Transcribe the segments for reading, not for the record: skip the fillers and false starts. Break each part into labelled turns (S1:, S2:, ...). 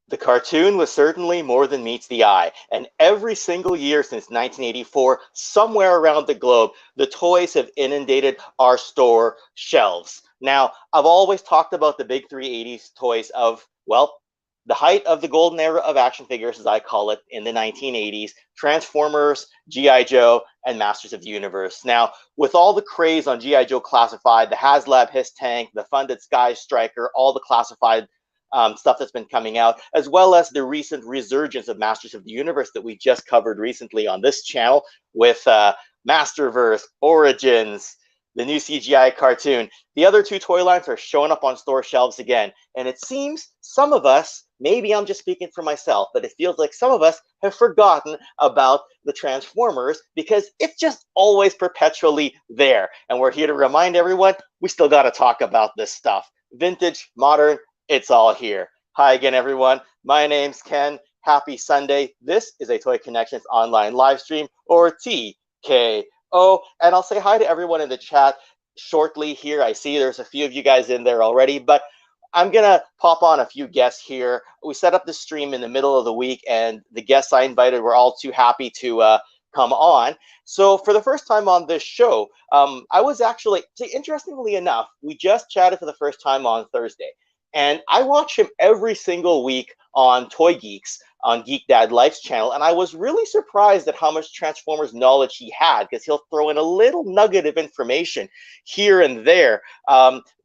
S1: The cartoon was certainly more than meets the eye, and every single year since 1984, somewhere around the globe, the toys have inundated our store shelves. Now, I've always talked about the big 380s toys of, well, the height of the golden era of action figures, as I call it, in the 1980s, Transformers, G.I. Joe, and Masters of the Universe. Now, with all the craze on G.I. Joe Classified, the HasLab Hiss Tank, the Funded Sky Striker, all the classified stuff that's been coming out, as well as the recent resurgence of Masters of the Universe that we just covered recently on this channel with Masterverse, Origins, the new CGI cartoon. The other two toy lines are showing up on store shelves again. And it seems some of us, maybe I'm just speaking for myself, but it feels like some of us have forgotten about the Transformers because it's just always perpetually there. And we're here to remind everyone, we still got to talk about this stuff. Vintage, modern, it's all here. Hi again, everyone. My name's Ken. Happy Sunday. This is a Toy Kennections Online live stream, or TKO. And I'll say hi to everyone in the chat shortly here. I see there's a few of you guys in there already, but I'm going to pop on a few guests here. We set up the stream in the middle of the week, and the guests I invited were all too happy to come on. So for the first time on this show, I was actually, interestingly enough, we just chatted for the first time on Thursday. And I watch him every single week on Toy Geeks, on Geek Dad Life's channel, and I was really surprised at how much Transformers knowledge he had, because he'll throw in a little nugget of information here and there,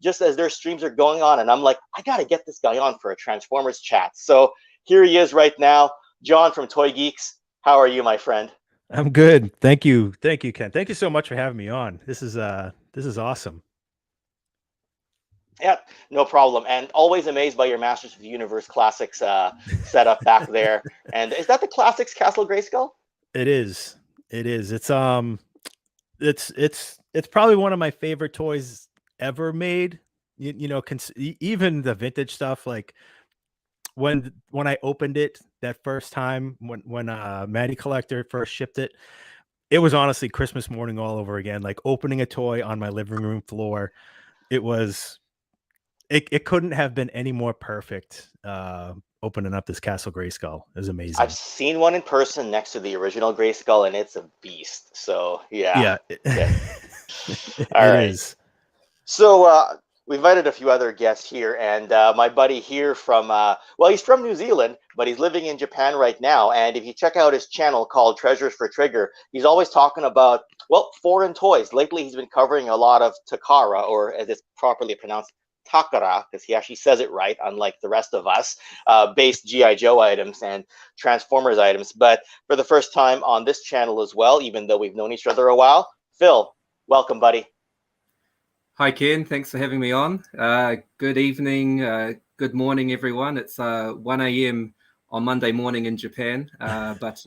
S1: just as their streams are going on, and I'm like, I gotta get this guy on for a Transformers chat. So here he is right now, John from Toy Geeks. How are you, my friend?
S2: I'm good. Thank you, Ken. Thank you so much for having me on. This is awesome.
S1: Yeah, no problem. And always amazed by your Masters of the Universe Classics setup back there. And is that the Classics Castle Grayskull?
S2: It is. It is. It's probably one of my favorite toys ever made. You know, even the vintage stuff. Like when I opened it that first time, when Matty Collector first shipped it, it was honestly Christmas morning all over again. Like opening a toy on my living room floor. It was. It couldn't have been any more perfect. Opening up this Castle Grayskull is amazing.
S1: I've seen one in person next to the original Grayskull, and it's a beast. So yeah. All right.
S2: Is.
S1: So we invited a few other guests here, and my buddy here from well, he's from New Zealand, but he's living in Japan right now. And if you check out his channel called Treasures for Trigger, he's always talking about, well, foreign toys. Lately, he's been covering a lot of Takara, or as it's properly pronounced, Takara, because he actually says it right, unlike the rest of us, based G.I. Joe items and Transformers items. But for the first time on this channel as well, even though we've known each other a while, Phil, welcome, buddy.
S3: Hi, Ken. Thanks for having me on. Good evening, good morning, everyone. It's 1 a.m. on Monday morning in Japan, but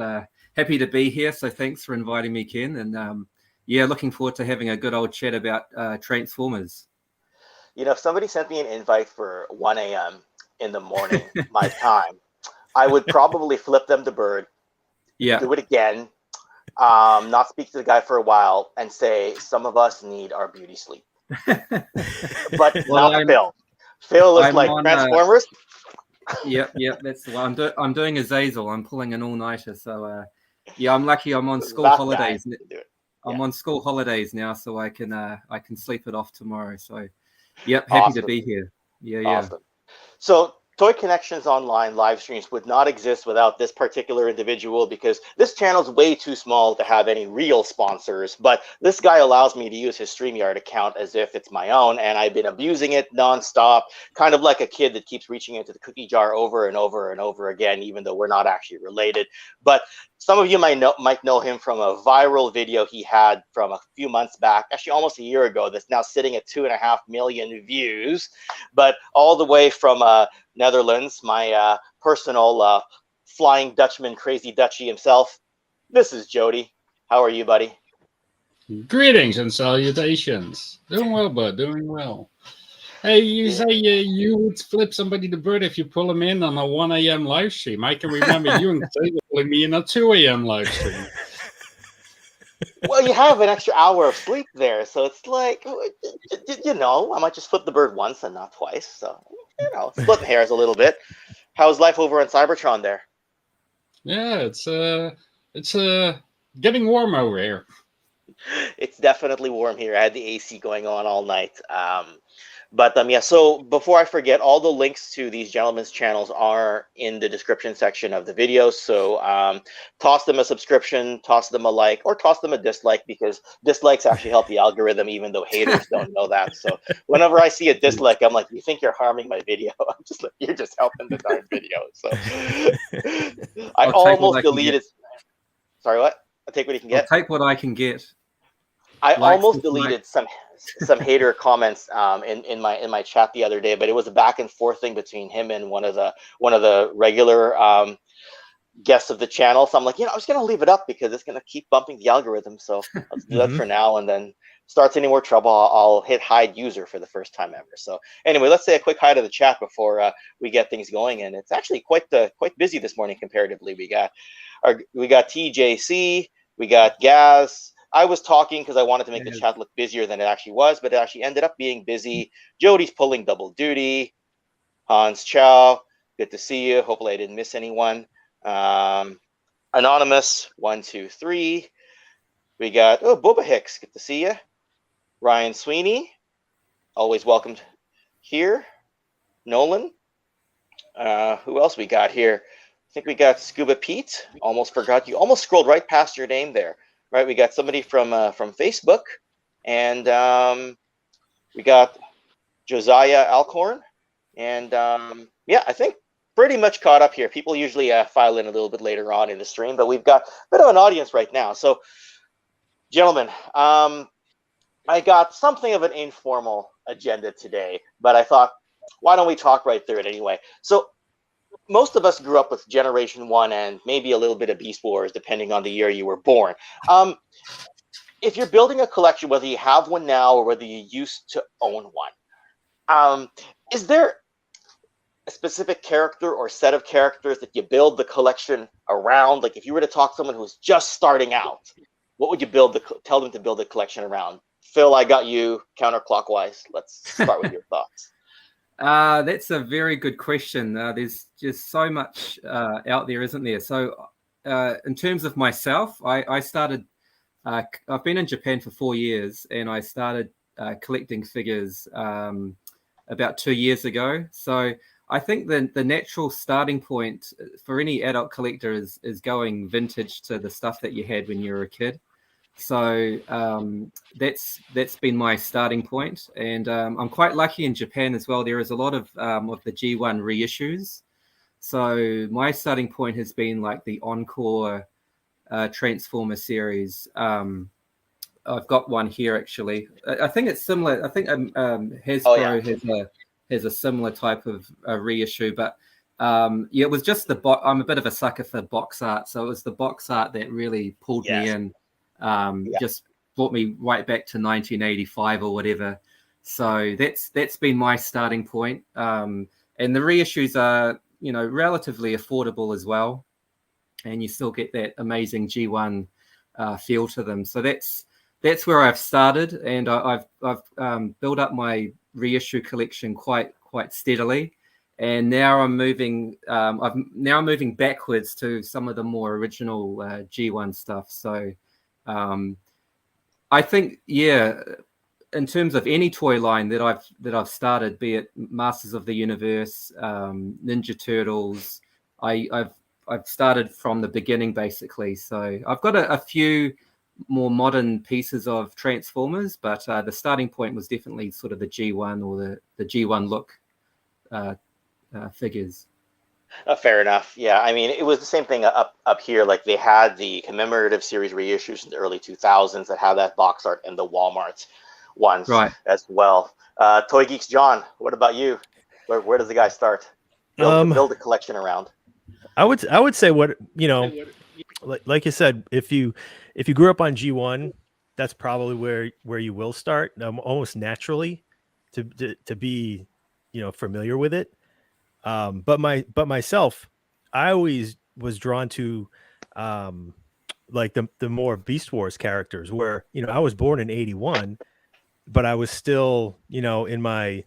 S3: happy to be here. So thanks for inviting me, Ken. And yeah, looking forward to having a good old chat about Transformers.
S1: You know, if somebody sent me an invite for 1 a.m. in the morning, my time, I would probably flip them the bird, do it again, not speak to the guy for a while, and say, some of us need our beauty sleep. But well, not Phil. Phil is like on, Transformers.
S3: Yep, that's the one. I'm doing Azazel. I'm pulling an all-nighter. So, yeah, I'm lucky I'm on school holidays. I'm on school holidays now, so I can sleep it off tomorrow. So. Yep, happy to be here. Yeah.
S1: Awesome. So Toy Kennections Online live streams would not exist without this particular individual, because this channel is way too small to have any real sponsors. But this guy allows me to use his StreamYard account as if it's my own, and I've been abusing it nonstop, kind of like a kid that keeps reaching into the cookie jar over and over and over again, even though we're not actually related. But some of you might know him from a viral video he had from a few months back, actually almost a year ago, that's now sitting at 2.5 million views. But all the way from Netherlands, my personal Flying Dutchman, Crazy Dutchie himself, this is Jody. How are you, buddy?
S4: Greetings and salutations. Doing well, bud. Doing well. Hey, you say you would flip somebody the bird if you pull them in on a 1 a.m. live stream. I can remember you and pulling me in a 2 a.m. live stream.
S1: Well, you have an extra hour of sleep there, so it's like, you know, I might just flip the bird once and not twice. So, you know, splitting hairs a little bit. How's life over on Cybertron there?
S4: Yeah, it's getting warm over here.
S1: It's definitely warm here. I had the AC going on all night. Yeah, so before I forget, all the links to these gentlemen's channels are in the description section of the video. So toss them a subscription, toss them a like, or toss them a dislike, because dislikes actually help the algorithm, even though haters don't know that. So whenever I see a dislike, I'm like, you think you're harming my video? I'm just like, you're just helping the darn video. So I almost deleted. Sorry, what? I'll take what you can get.
S3: I'll take what I can get.
S1: I almost deleted some hater comments in my chat the other day, but it was a back and forth thing between him and one of the regular guests of the channel. So I'm like, I was gonna leave it up because it's gonna keep bumping the algorithm. So let's do that for now, and then starts any more trouble, I'll hit hide user for the first time ever. So anyway, let's say a quick hi to the chat before we get things going, and it's actually quite busy this morning comparatively. We got TJC, we got Gazz. I was talking because I wanted to make the chat look busier than it actually was, but it actually ended up being busy. Jody's pulling double duty. Hans Chow, good to see you. Hopefully I didn't miss anyone. Anonymous, 1, 2, 3. We got, Boba Hicks, good to see you. Ryan Sweeney, always welcomed here. Nolan. Who else we got here? I think we got Scuba Pete. Almost forgot you. Almost scrolled right past your name there. Right, we got somebody from Facebook, and we got Josiah Alcorn, and I think pretty much caught up here. People usually file in a little bit later on in the stream, but we've got a bit of an audience right now. So, gentlemen, I got something of an informal agenda today, but I thought, why don't we talk right through it anyway? So, most of us grew up with Generation 1 and maybe a little bit of Beast Wars, depending on the year you were born. If you're building a collection, whether you have one now or whether you used to own one, is there a specific character or set of characters that you build the collection around? Like if you were to talk to someone who's just starting out, what would you tell them to build a collection around? Phil, I got you counterclockwise. Let's start with your thoughts.
S3: That's a very good question. There's just so much out there, isn't there? So in terms of myself, I started, I've been in Japan for 4 years, and I started collecting figures about 2 years ago. So I think the natural starting point for any adult collector is going vintage to the stuff that you had when you were a kid. So that's been my starting point, and I'm quite lucky in Japan as well. There is a lot of the G1 reissues. So my starting point has been like the Encore Transformer series. I've got one here actually. I think it's similar. I think Hasbro has a similar type of reissue, but it was just I'm a bit of a sucker for box art, so it was the box art that really pulled me in. Just brought me right back to 1985 or whatever. So that's been my starting point. And the reissues are, relatively affordable as well. And you still get that amazing G1 feel to them. So that's where I've started, and I've built up my reissue collection quite steadily. And now I'm moving backwards to some of the more original G1 stuff. So I think, in terms of any toy line that I've started, be it Masters of the Universe, Ninja Turtles, I've started from the beginning basically. So I've got a few more modern pieces of Transformers, but the starting point was definitely sort of the G1 or the G1 look figures.
S1: Fair enough. Yeah, I mean, it was the same thing up here. Like they had the commemorative series reissues in the early 2000s that had that box art, and the Walmart ones as well. Toy Geeks John, what about you? Where does the guy start? Build a collection around.
S2: I would say like you said, if you grew up on G1, that's probably where you will start, almost naturally, to be familiar with it. But myself, I always was drawn to like the more Beast Wars characters, where I was born in 81, but I was still in my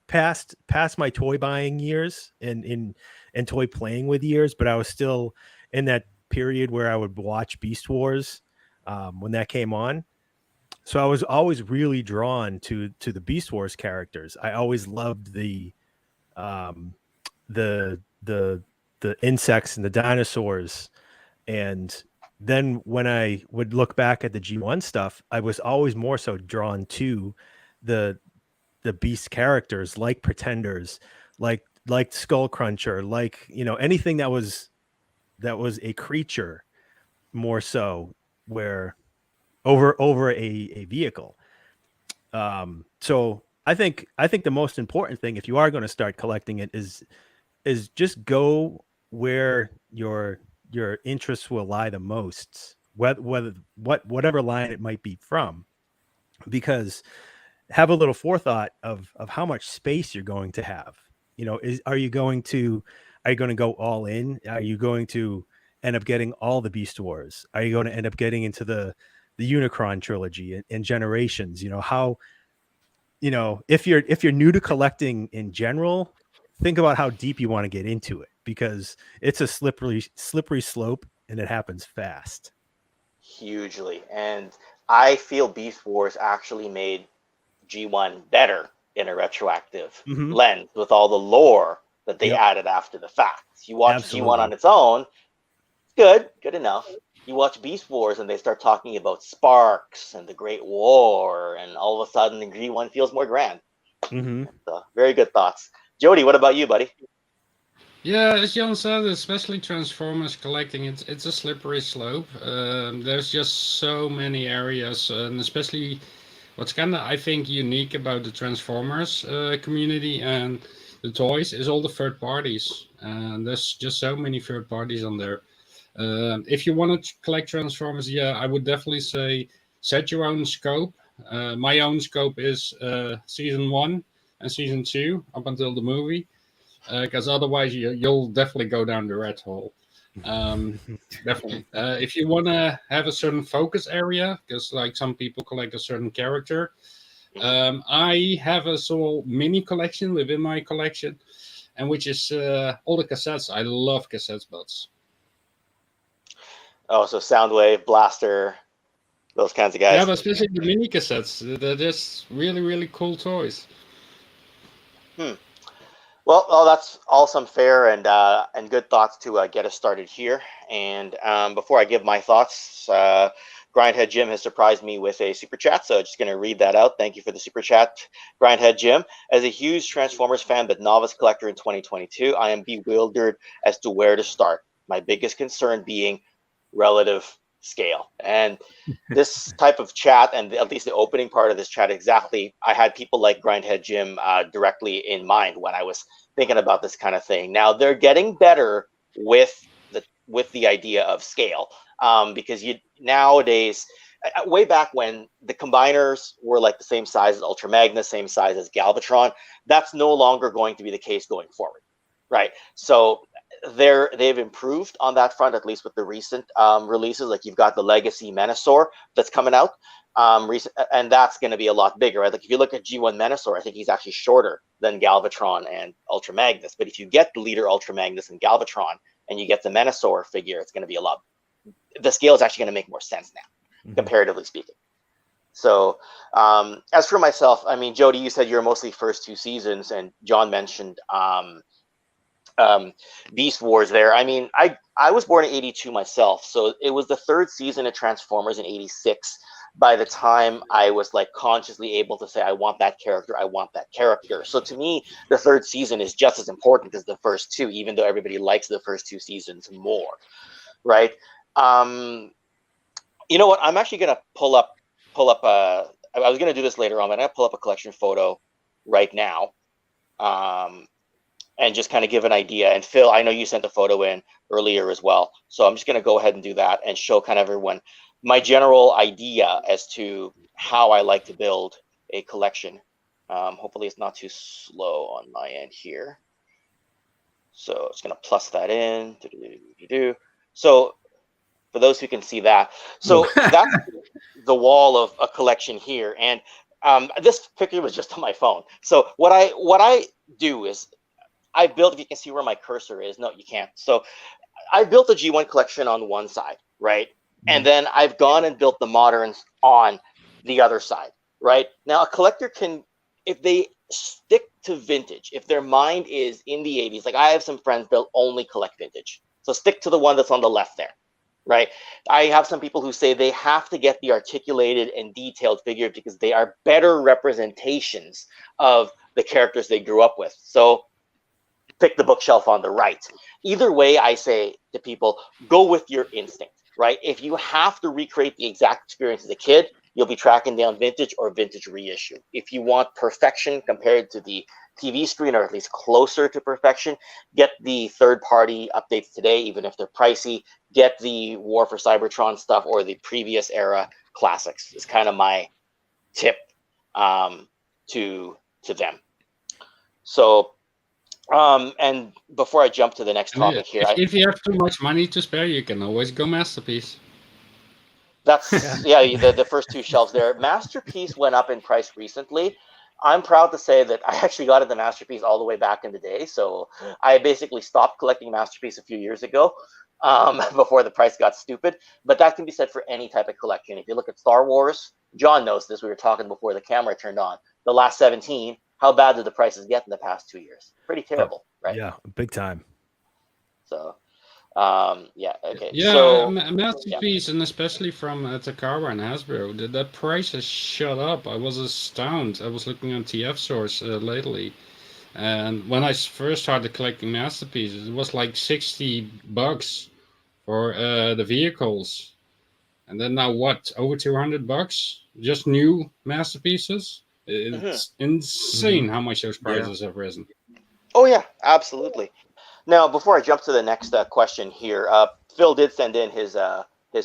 S2: past my toy buying years and toy playing with years, but I was still in that period where I would watch Beast Wars when that came on. So I was always really drawn to the Beast Wars characters. I always loved the the insects and the dinosaurs. And then when I would look back at the G1 stuff, I was always more so drawn to the Beast characters, like Pretenders, like Skullcruncher, like, you know, anything that was a creature, more so, where over a vehicle. So I think the most important thing, if you are going to start collecting it, is just go where your interests will lie the most, whatever line it might be from, because have a little forethought of how much space you're going to have. You know, are you going to go all in? Are you going to end up getting all the Beast Wars? Are you going to end up getting into the Unicron trilogy and Generations? You know, how, you know, if you're new to collecting in general, think about how deep you want to get into it, because it's a slippery slope and it happens fast.
S1: Hugely. And I feel Beast Wars actually made G1 better in a retroactive lens, with all the lore that they added after the fact. You watch G1 on its own, good enough. You watch Beast Wars and they start talking about Sparks and the Great War, and all of a sudden the G1 feels more grand. Very good thoughts. Jody, what about you, buddy?
S4: Yeah, as Jan said, especially Transformers collecting, it's a slippery slope. There's just so many areas, and especially what's kind of, I think, unique about the Transformers community and the toys is all the third parties. And there's just so many third parties on there. If you want to collect Transformers, yeah, I would definitely say set your own scope. My own scope is season 1 and season 2 up until the movie, because otherwise you'll definitely go down the rat hole. Definitely. If you want to have a certain focus area, because like some people collect a certain character, I have a small mini collection within my collection, and which is all the cassettes. I love cassettes buds.
S1: Oh, so Soundwave, Blaster, those kinds of guys.
S4: Yeah, but especially the mini cassettes. They're just really, really cool toys.
S1: Well, that's awesome, fair, and good thoughts to get us started here. And before I give my thoughts, Grindhead Jim has surprised me with a super chat, so just going to read that out. Thank you for the super chat, Grindhead Jim. As a huge Transformers fan but novice collector in 2022, I am bewildered as to where to start. My biggest concern being relative scale. And this type of chat, and at least the opening part of this chat, exactly, I had people like Grindhead Jim directly in mind when I was thinking about this kind of thing. Now they're getting better with the idea of scale, because nowadays, way back when the combiners were like the same size as Ultra Magnus, same size as Galvatron, that's no longer going to be the case going forward, right? So they've improved on that front, at least with the recent releases. Like you've got the Legacy Menasor that's coming out, and that's going to be a lot bigger, right? Like if you look at G1 Menasor, I think he's actually shorter than Galvatron and Ultra Magnus. But if you get the Leader Ultra Magnus and Galvatron, and you get the Menasor figure, it's going to be the scale is actually going to make more sense now, comparatively speaking. So as for myself, I mean, Jody, you said you're mostly first 2 seasons, and John mentioned Beast Wars there. I mean, I was born in 82 myself, so it was the 3rd season of Transformers in 86 by the time I was like consciously able to say, I want that character, I want that character. So to me, the 3rd season is just as important as the first 2, even though everybody likes the first 2 seasons more, right? You know what? I'm actually going to pull up I was going to do this later on, but I'm going to pull up a collection photo right now. And just kind of give an idea. And Phil, I know you sent a photo in earlier as well. So I'm just going to go ahead and do that and show kind of everyone my general idea as to how I like to build a collection. Hopefully it's not too slow on my end here. So it's going to plus that in. So for those who can see that. So that's the wall of a collection here. And This picture was just on my phone. So what I do is I built. If you can see where my cursor is, no, you can't. So I built a G1 collection on one side, right? And then I've gone and built the moderns on the other side, right? Now a collector can, if they stick to vintage, if their mind is in the 80s, like I have some friends, they'll only collect vintage. So stick to the one that's on the left there, right? I have some people who say they have to get the articulated and detailed figures because they are better representations of the characters they grew up with. So pick the bookshelf on the right. Either way, I say to people, go with your instinct, right? If you have to recreate the exact experience as a kid, you'll be tracking down vintage or vintage reissue. If you want perfection compared to the TV screen, or at least closer to perfection, get the third-party updates today, even if they're pricey. Get the War for Cybertron stuff or the previous era classics. Is kind of my tip to them. So, and before I jump to the next topic here,
S4: if you have too much money to spare, you can always go Masterpiece.
S1: That's the first two shelves there. Masterpiece went up in price recently. I'm proud to say that I actually got into Masterpiece all the way back in the day. So I basically stopped collecting Masterpiece a few years ago, before the price got stupid. But that can be said for any type of collection. If you look at Star Wars, John knows this. We were talking before the camera turned on. The last 17, how bad did the prices get in the past 2 years? Pretty terrible, right?
S2: Yeah, big time.
S1: So, okay.
S4: Yeah,
S1: so,
S4: Masterpiece, and especially from Takara and Hasbro, that price has shot up. I was astounded. I was looking on TF Source lately, and when I first started collecting Masterpieces, it was like $60 for the vehicles, and then now what? Over $200 just new Masterpieces. It's insane how much those prices have risen.
S1: Oh yeah, absolutely. Now, before I jump to the next question here, Phil did send in his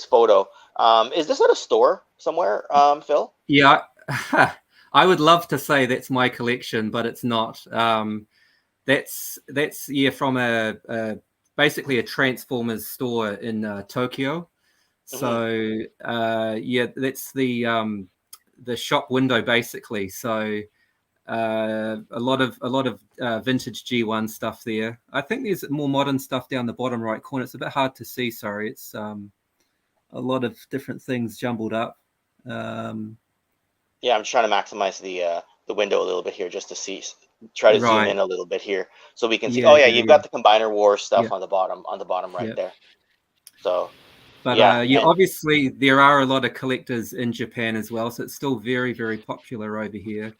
S1: photo. Is this at a store somewhere, Phil?
S3: Yeah, I would love to say that's my collection, but it's not. That's from a basically a Transformers store in Tokyo. So that's the shop window basically. So a lot of vintage G1 stuff there. I think there's more modern stuff down the bottom right corner. It's a bit hard to see. Sorry, it's a lot of different things jumbled up.
S1: Yeah, I'm trying to maximize the window a little bit here just to see. Try to zoom in a little bit here so we can see. You've got the Combiner War stuff on the bottom right there. So.
S3: But obviously there are a lot of collectors in Japan as well, so it's still very, very popular over here.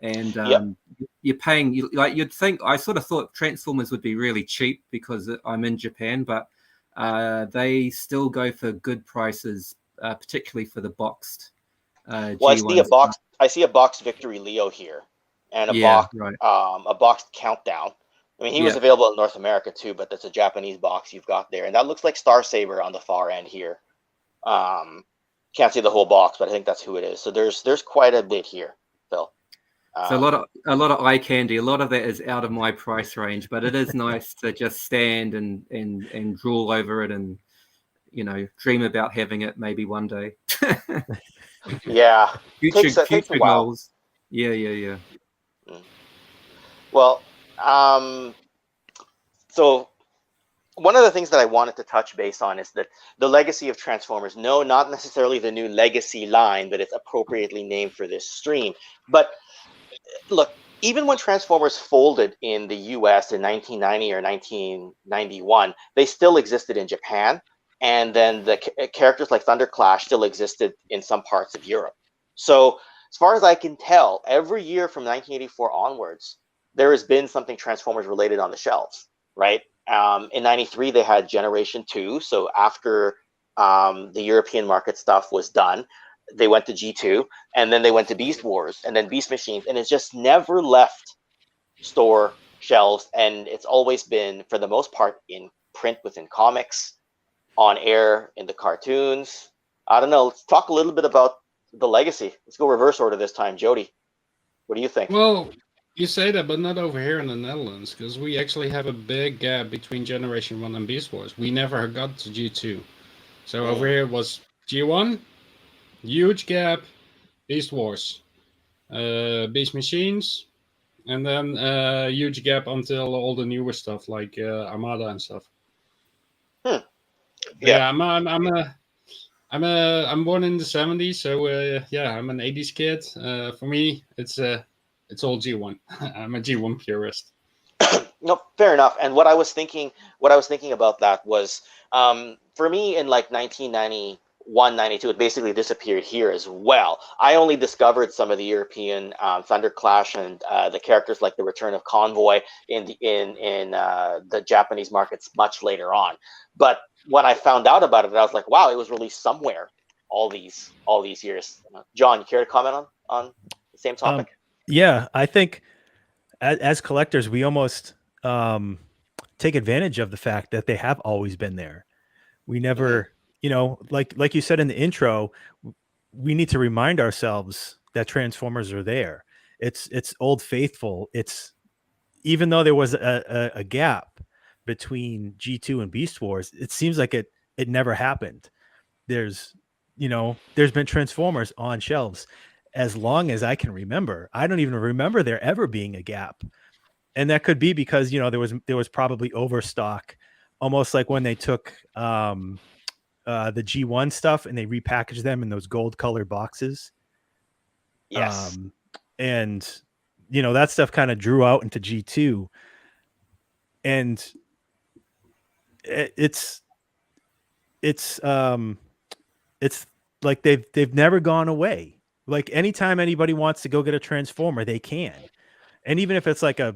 S3: And you're paying, you'd think, I sort of thought Transformers would be really cheap because I'm in Japan, but they still go for good prices, particularly for the boxed.
S1: Well, I see a boxed Victory Leo here, and a boxed Countdown. I mean, he was available in North America too, but that's a Japanese box you've got there, and that looks like Star Saber on the far end here. Can't see the whole box, but I think that's who it is. So there's quite a bit here, Phil.
S3: So a lot of eye candy. A lot of that is out of my price range, but it is nice to just stand and drool over it, and dream about having it maybe one day.
S1: Yeah,
S3: future goals. Yeah.
S1: Well, so one of the things that I wanted to touch base on is that the legacy of Transformers. No, not necessarily the new legacy line, but it's appropriately named for this stream. But look, even when Transformers folded in the US in 1990 or 1991, they still existed in Japan. And then the characters like Thunderclash still existed in some parts of Europe. So as far as I can tell, every year from 1984 onwards, there has been something Transformers related on the shelves, right? In 93, they had Generation 2. So after the European market stuff was done, they went to G2, and then they went to Beast Wars, and then Beast Machines, and it's just never left store shelves. And it's always been, for the most part, in print within comics, on air in the cartoons. I don't know. Let's talk a little bit about the legacy. Let's go reverse order this time. Jody, what do you think?
S4: Well, you say that, but not over here in the Netherlands, because we actually have a big gap between Generation 1 and Beast Wars. We never got to G2. So over here was G1, huge gap, Beast Wars. Beast Machines, and then a huge gap until all the newer stuff like Armada and stuff.
S1: Yeah.
S4: I'm born in the 70s, so I'm an 80s kid. For me, it's all G1. I'm a G1 purist.
S1: No, fair enough. And what I was thinking about that was, for me in like 1991, 92, it basically disappeared here as well. I only discovered some of the European Thunderclash and the characters like the Return of Convoy in the Japanese markets much later on. But when I found out about it, I was like, wow, it was released somewhere all these years. John, you care to comment on the same topic?
S2: Yeah, I think as collectors, we almost take advantage of the fact that they have always been there. We never, like you said in the intro, we need to remind ourselves that Transformers are there. It's old faithful. It's, even though there was a gap between G2 and Beast Wars, it seems like it never happened. There's been Transformers on shelves as long as I can remember. I don't even remember there ever being a gap. And that could be because, there was probably overstock, almost like when they took the G1 stuff and they repackaged them in those gold colored boxes.
S1: Yes.
S2: And, that stuff kind of drew out into G2. And it's like they've never gone away. Like anytime anybody wants to go get a Transformer, they can. And even if it's like a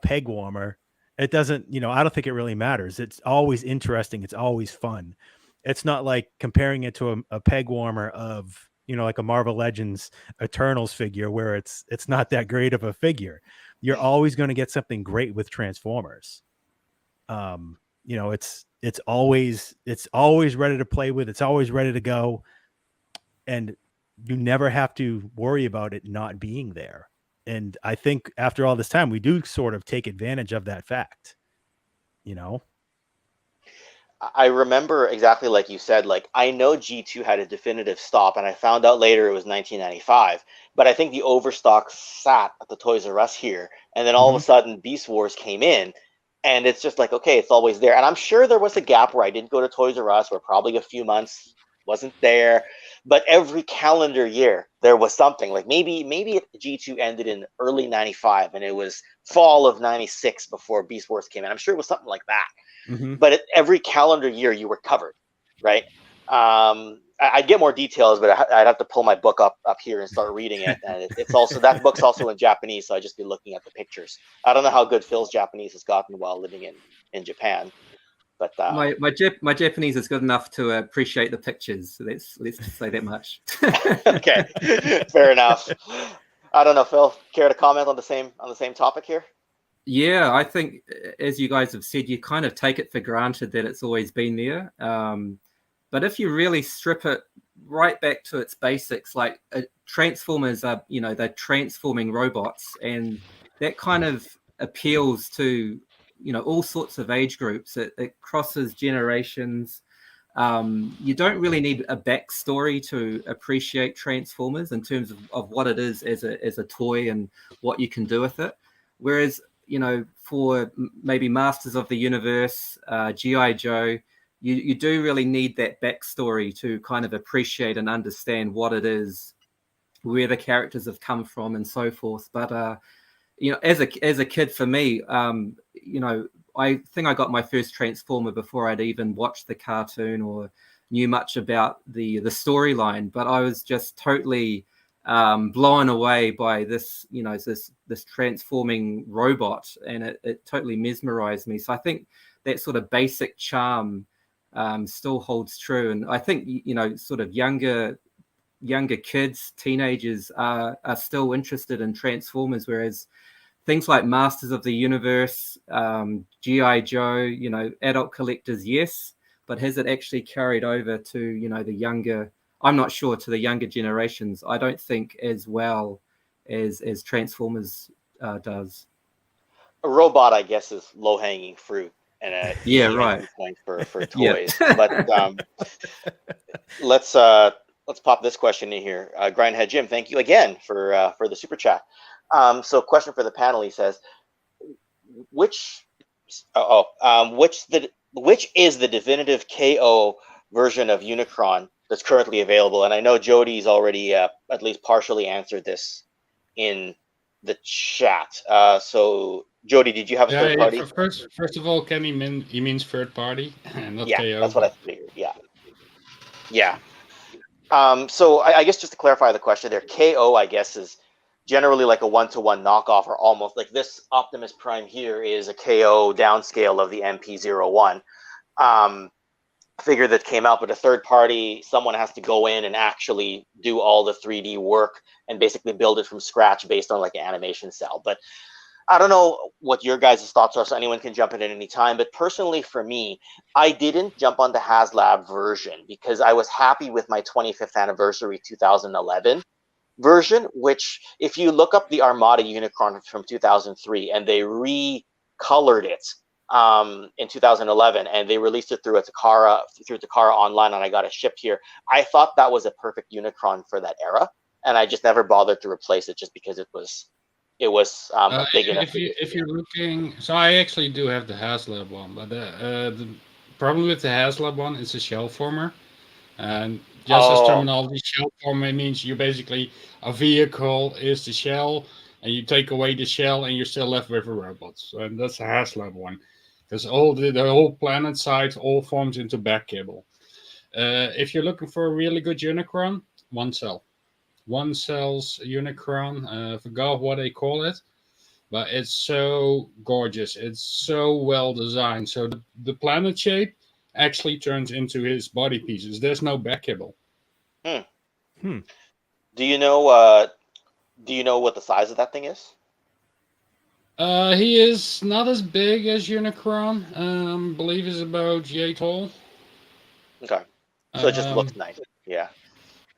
S2: peg warmer, it doesn't, I don't think it really matters. It's always interesting. It's always fun. It's not like comparing it to a peg warmer of, like a Marvel Legends Eternals figure where it's not that great of a figure. You're always going to get something great with Transformers. It's always ready to play with. It's always ready to go. And you never have to worry about it not being there. And I think after all this time, we do sort of take advantage of that fact,
S1: I remember exactly like you said, like I know G2 had a definitive stop and I found out later it was 1995, but I think the overstock sat at the Toys R Us here. And then all of a sudden Beast Wars came in and it's just like, okay, it's always there. And I'm sure there was a gap where I didn't go to Toys R Us where probably a few months wasn't there, but every calendar year there was something. Like maybe G2 ended in early 95 and it was fall of 96 before Beast Wars came in. I'm sure it was something like that. But every calendar year you were covered, right? I'd get more details, but I'd have to pull my book up here and start reading it. And it's also, that book's also in Japanese, so I'd just be looking at the pictures. I don't know how good Phil's Japanese has gotten while living in Japan. But
S3: my Japanese is good enough to appreciate the pictures. So let's just say that much.
S1: Okay, fair enough. I don't know, Phil. Care to comment on the same topic here?
S3: Yeah, I think as you guys have said, you kind of take it for granted that it's always been there. But if you really strip it right back to its basics, like Transformers are, they're transforming robots, and that kind of appeals to all sorts of age groups. It crosses generations. You don't really need a backstory to appreciate Transformers in terms of what it is as a toy and what you can do with it. Whereas, for maybe Masters of the Universe, G.I. Joe, you do really need that backstory to kind of appreciate and understand what it is, where the characters have come from, and so forth. But as a kid, for me, I think I got my first Transformer before I'd even watched the cartoon or knew much about the storyline. But I was just totally blown away by this transforming robot, and it totally mesmerized me. So I think that sort of basic charm still holds true. And I think sort of younger kids, teenagers are still interested in Transformers, whereas things like Masters of the Universe, G.I. Joe, adult collectors, yes, but has it actually carried over to the younger? I'm not sure, to the younger generations. I don't think as well as Transformers does.
S1: A robot, I guess, is low-hanging fruit and a
S3: right
S1: point for toys. Yeah. But let's let's pop this question in here. Grindhead Jim, thank you again for the super chat. So question for the panel, he says, which is the definitive KO version of Unicron that's currently available? And I know Jody's already at least partially answered this in the chat. So Jody, did you have a third party?
S4: First of all, Kenny he means third party, not
S1: yeah,
S4: KO.
S1: That's what I figured. Yeah. So I guess just to clarify the question there, KO, I guess, is generally like a one-to-one knockoff, or almost like this Optimus Prime here is a KO downscale of the MP01 figure that came out, but a third party, someone has to go in and actually do all the 3D work and basically build it from scratch based on like an animation cell. But I don't know what your guys' thoughts are, so anyone can jump in at any time. But personally, for me, I didn't jump on the HasLab version because I was happy with my 25th anniversary 2011 version, which if you look up the Armada Unicron from 2003, and they recolored it in 2011, and they released it through Takara Online, and I got it shipped here. I thought that was a perfect Unicron for that era, and I just never bothered to replace it just because it was big enough.
S4: If you're looking, so I actually do have the HasLab one, but the problem with the HasLab one is a shell former, and just as terminology, shell former means you basically a vehicle is the shell, and you take away the shell, and you're still left with a robot. So, and that's a HasLab one, because all the whole planet side all forms into back cable. If you're looking for a really good Unicron, one cell's Unicron. I forgot what they call it, but it's so gorgeous. It's so well designed. So the planet shape actually turns into his body pieces. There's no back cable.
S1: Do you know what the size of that thing is?
S4: He is not as big as Unicron. I believe he's about yay tall.
S1: Okay, so it just looks nice. Yeah.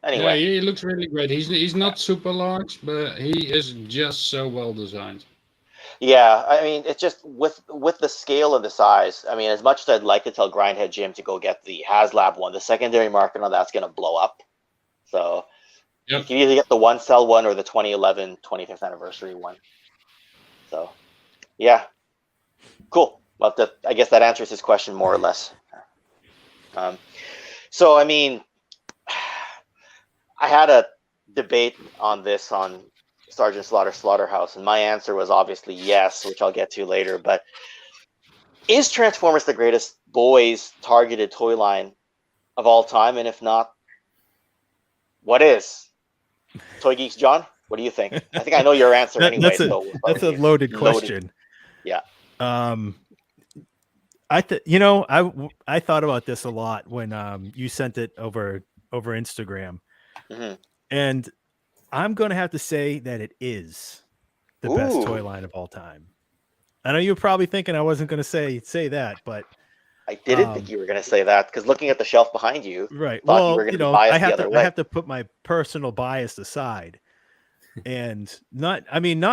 S1: Anyway,
S4: yeah, he looks really great. He's not super large, but he is just so well designed.
S1: Yeah, I mean, it's just with the scale and the size. I mean, as much as I'd like to tell Grindhead Jim to go get the HasLab one, the secondary market on that's going to blow up. So you can either get the one cell one or the 2011 25th anniversary one. So yeah, cool. Well, I guess that answers his question more or less. So I mean, I had a debate on this on Sergeant Slaughterhouse, and my answer was obviously yes, which I'll get to later. But is Transformers the greatest boys targeted toy line of all time? And if not, what is? Toy Geeks John, what do you think? I think I know your answer anyway.
S2: That's a loaded question.
S1: Yeah.
S2: I thought about this a lot when you sent it over Instagram.
S1: Mm-hmm.
S2: And I'm going to have to say that it is the best toy line of all time. I know you're probably thinking I wasn't going to say that, but
S1: I didn't think you were going to say that, because looking at the shelf behind you,
S2: right?
S1: Thought you were going to be biased the other way.
S2: I have to put my personal bias aside, and not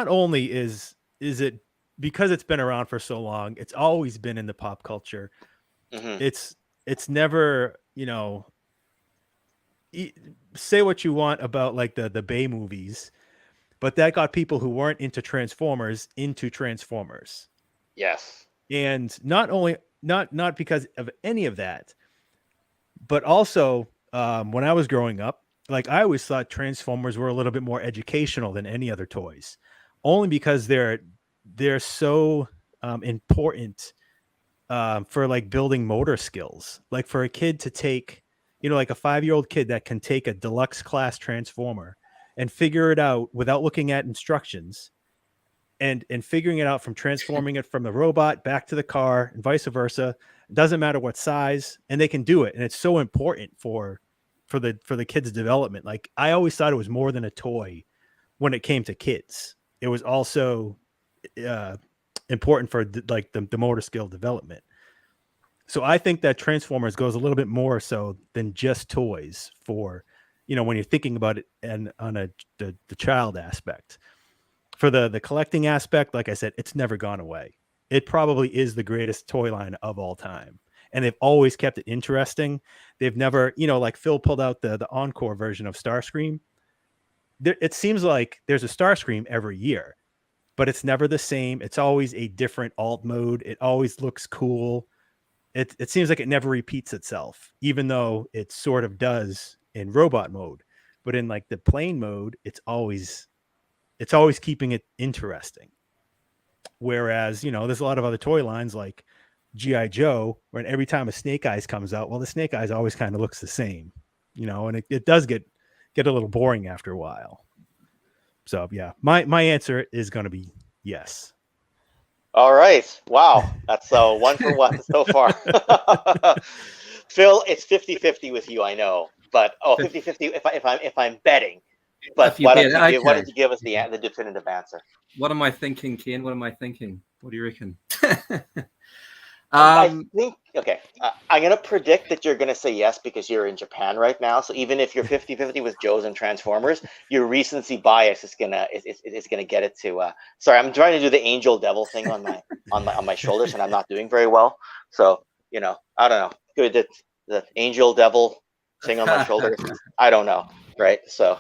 S2: only is it because it's been around for so long, it's always been in the pop culture.
S1: Mm-hmm.
S2: It's never, say what you want about like the Bay movies, but that got people who weren't into Transformers into Transformers.
S1: Yes.
S2: And not because of any of that, but also when I was growing up, like I always thought Transformers were a little bit more educational than any other toys, only because they're so important for like building motor skills. Like for a kid to take, like a 5-year-old kid that can take a deluxe class Transformer and figure it out without looking at instructions, and figuring it out from transforming it from the robot back to the car and vice versa. It doesn't matter what size, and they can do it. And it's so important for the kids' development. Like I always thought it was more than a toy when it came to kids. It was also important for the motor skill development. So I think that Transformers goes a little bit more so than just toys for, when you're thinking about it and on the child aspect. For the collecting aspect, like I said, it's never gone away. It probably is the greatest toy line of all time. and they've always kept it interesting. They've never, like Phil pulled out the Encore version of Starscream. It seems like there's a Starscream every year, but it's never the same. It's always a different alt mode. It always looks cool. It seems like it never repeats itself, even though it sort of does in robot mode. But in like the plane mode, it's always keeping it interesting. Whereas, there's a lot of other toy lines like G.I. Joe, where every time a Snake Eyes comes out, well, the Snake Eyes always kind of looks the same, and it does get a little boring after a while. So yeah, my answer is going to be yes.
S1: All right. Wow. That's 1 for 1 so far. Phil, it's 50-50 with you, I know. But 50-50 if I'm betting. But why don't you give us the definitive answer?
S3: What am I thinking, Ken? What am I thinking? What do you reckon?
S1: I think, okay, I'm going to predict that you're going to say yes because you're in Japan right now. So even if you're 50-50 with Joe's and Transformers, your recency bias is going to get it to, sorry, I'm trying to do the angel devil thing on my shoulders and I'm not doing very well. So, I don't know. Good, the angel devil thing on my shoulders. I don't know. Right. So,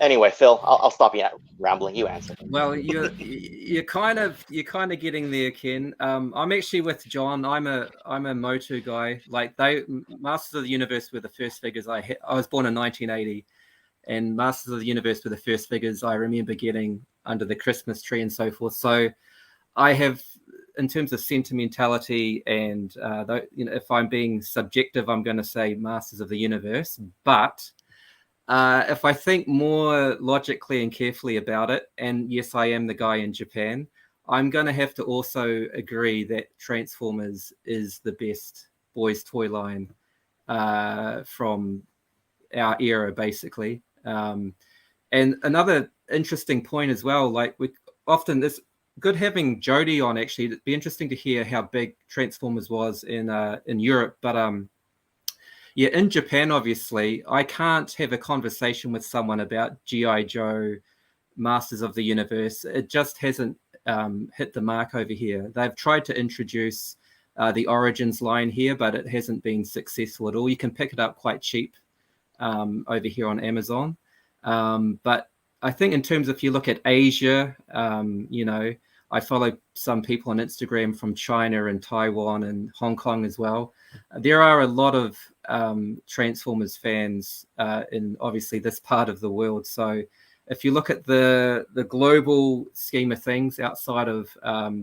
S1: anyway, Phil, I'll stop you rambling. You answer.
S3: Well, you're kind of getting there, Ken. I'm actually with John. I'm a Motu guy. Like Masters of the Universe were the first figures I was born in 1980, and Masters of the Universe were the first figures I remember getting under the Christmas tree and so forth. So I have, in terms of sentimentality and if I'm being subjective, I'm going to say Masters of the Universe, but if I think more logically and carefully about it, and yes, I am the guy in Japan, I'm going to have to also agree that Transformers is the best boys' toy line from our era, basically. And another interesting point as well, like it's good having Jody on, actually. It'd be interesting to hear how big Transformers was in Europe, but yeah, in Japan, obviously, I can't have a conversation with someone about G.I. Joe, Masters of the Universe. It just hasn't hit the mark over here. They've tried to introduce the Origins line here, but it hasn't been successful at all. You can pick it up quite cheap over here on Amazon. But I think in terms of, if you look at Asia, I follow some people on Instagram from China and Taiwan and Hong Kong as well. There are a lot of Transformers fans in obviously this part of the world. So if you look at the global scheme of things outside of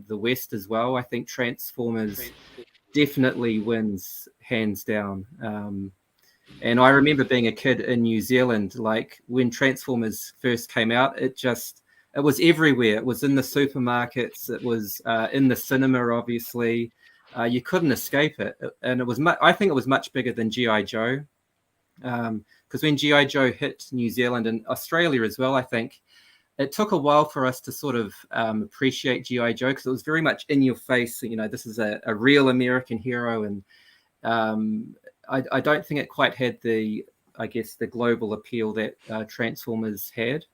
S3: the West as well, I think Transformers definitely wins hands down. And I remember being a kid in New Zealand, like when Transformers first came out, it was everywhere. It was in the supermarkets. It was in the cinema, obviously. You couldn't escape it. And it was, I think it was much bigger than G.I. Joe. Because when G.I. Joe hit New Zealand and Australia as well, I think it took a while for us to sort of appreciate G.I. Joe, because it was very much in your face. This is a real American hero. And I don't think it quite had the global appeal that Transformers had.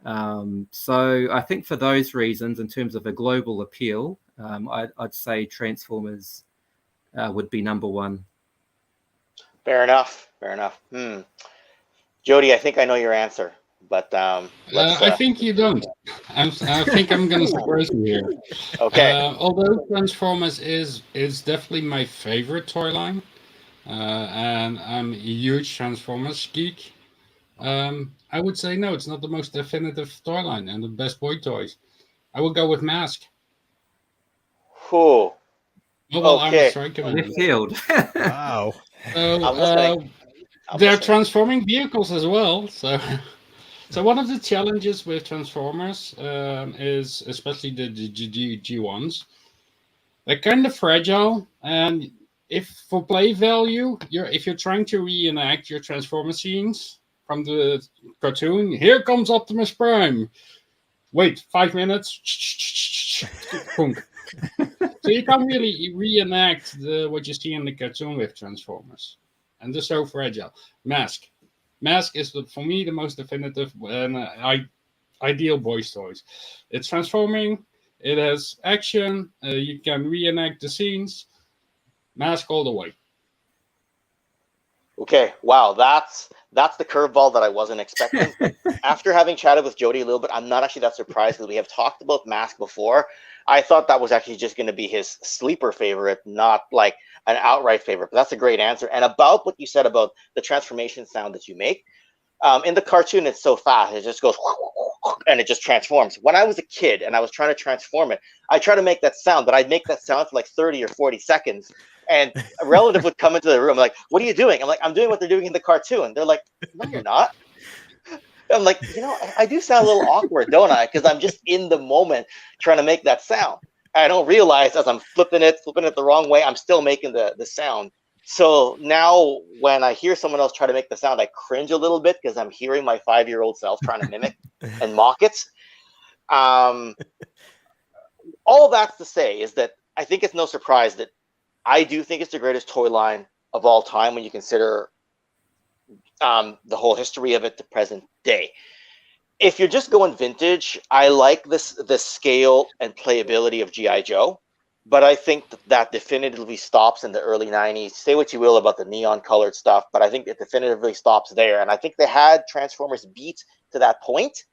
S3: So I think for those reasons, in terms of a global appeal, I'd say Transformers would be number one.
S1: Fair enough. Jody, I think I know your answer, but
S4: I think you don't. I think I'm going to surprise you here.
S1: Okay.
S4: Although Transformers is definitely my favorite toy line, and I'm a huge Transformers geek, I would say no, it's not the most definitive toy line and the best boy toys. I would go with Mask.
S1: Cool.
S4: Oh, well,
S1: okay.
S4: I was striking
S3: Left field.
S2: Wow.
S4: So they're transforming vehicles as well. So one of the challenges with Transformers is, especially the G1s, they're kind of fragile, and if for play value, if you're trying to reenact your Transformer scenes from the cartoon, here comes Optimus Prime. Wait, 5 minutes. So you can't really reenact what you see in the cartoon with Transformers. And they're so fragile. Mask is, for me, the most definitive and ideal boys' toys. It's transforming. It has action. You can reenact the scenes. Mask all the way.
S1: Okay, wow, that's the curveball that I wasn't expecting. But after having chatted with Jody a little bit, I'm not actually that surprised because we have talked about Mask before. I thought that was actually just going to be his sleeper favorite, not like an outright favorite. But that's a great answer. And about what you said about the transformation sound that you make, in the cartoon, it's so fast. It just goes and it just transforms. When I was a kid and I was trying to transform it, I tried to make that sound, but I'd make that sound for like 30 or 40 seconds. And a relative would come into the room like, what are you doing? I'm like, I'm doing what they're doing in the cartoon. They're like, no, you're not. I'm like, I do sound a little awkward, don't I? Because I'm just in the moment trying to make that sound. I don't realize as I'm flipping it the wrong way, I'm still making the sound. So now when I hear someone else try to make the sound, I cringe a little bit because I'm hearing my 5-year-old self trying to mimic and mock it. All that's to say is that I think it's no surprise that I do think it's the greatest toy line of all time when you consider the whole history of it to present day. If you're just going vintage, I like the scale and playability of G.I. Joe, but I think that definitively stops in the early 90s. Say what you will about the neon colored stuff, but I think it definitively stops there. And I think they had Transformers beat to that point,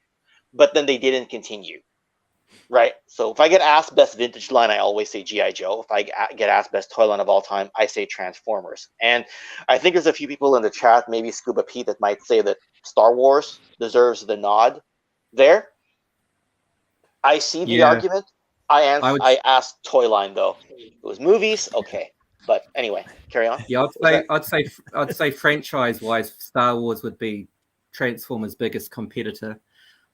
S1: but then they didn't continue. Right. So if I get asked best vintage line, I always say G.I. Joe. If I get asked best toy line of all time, I say Transformers. And I think there's a few people in the chat, maybe Scuba Pete, that might say that Star Wars deserves the nod there. I see the argument. I asked toy line though. If it was movies, okay. But anyway, carry on.
S3: Yeah, I'd say franchise-wise, Star Wars would be Transformers' biggest competitor.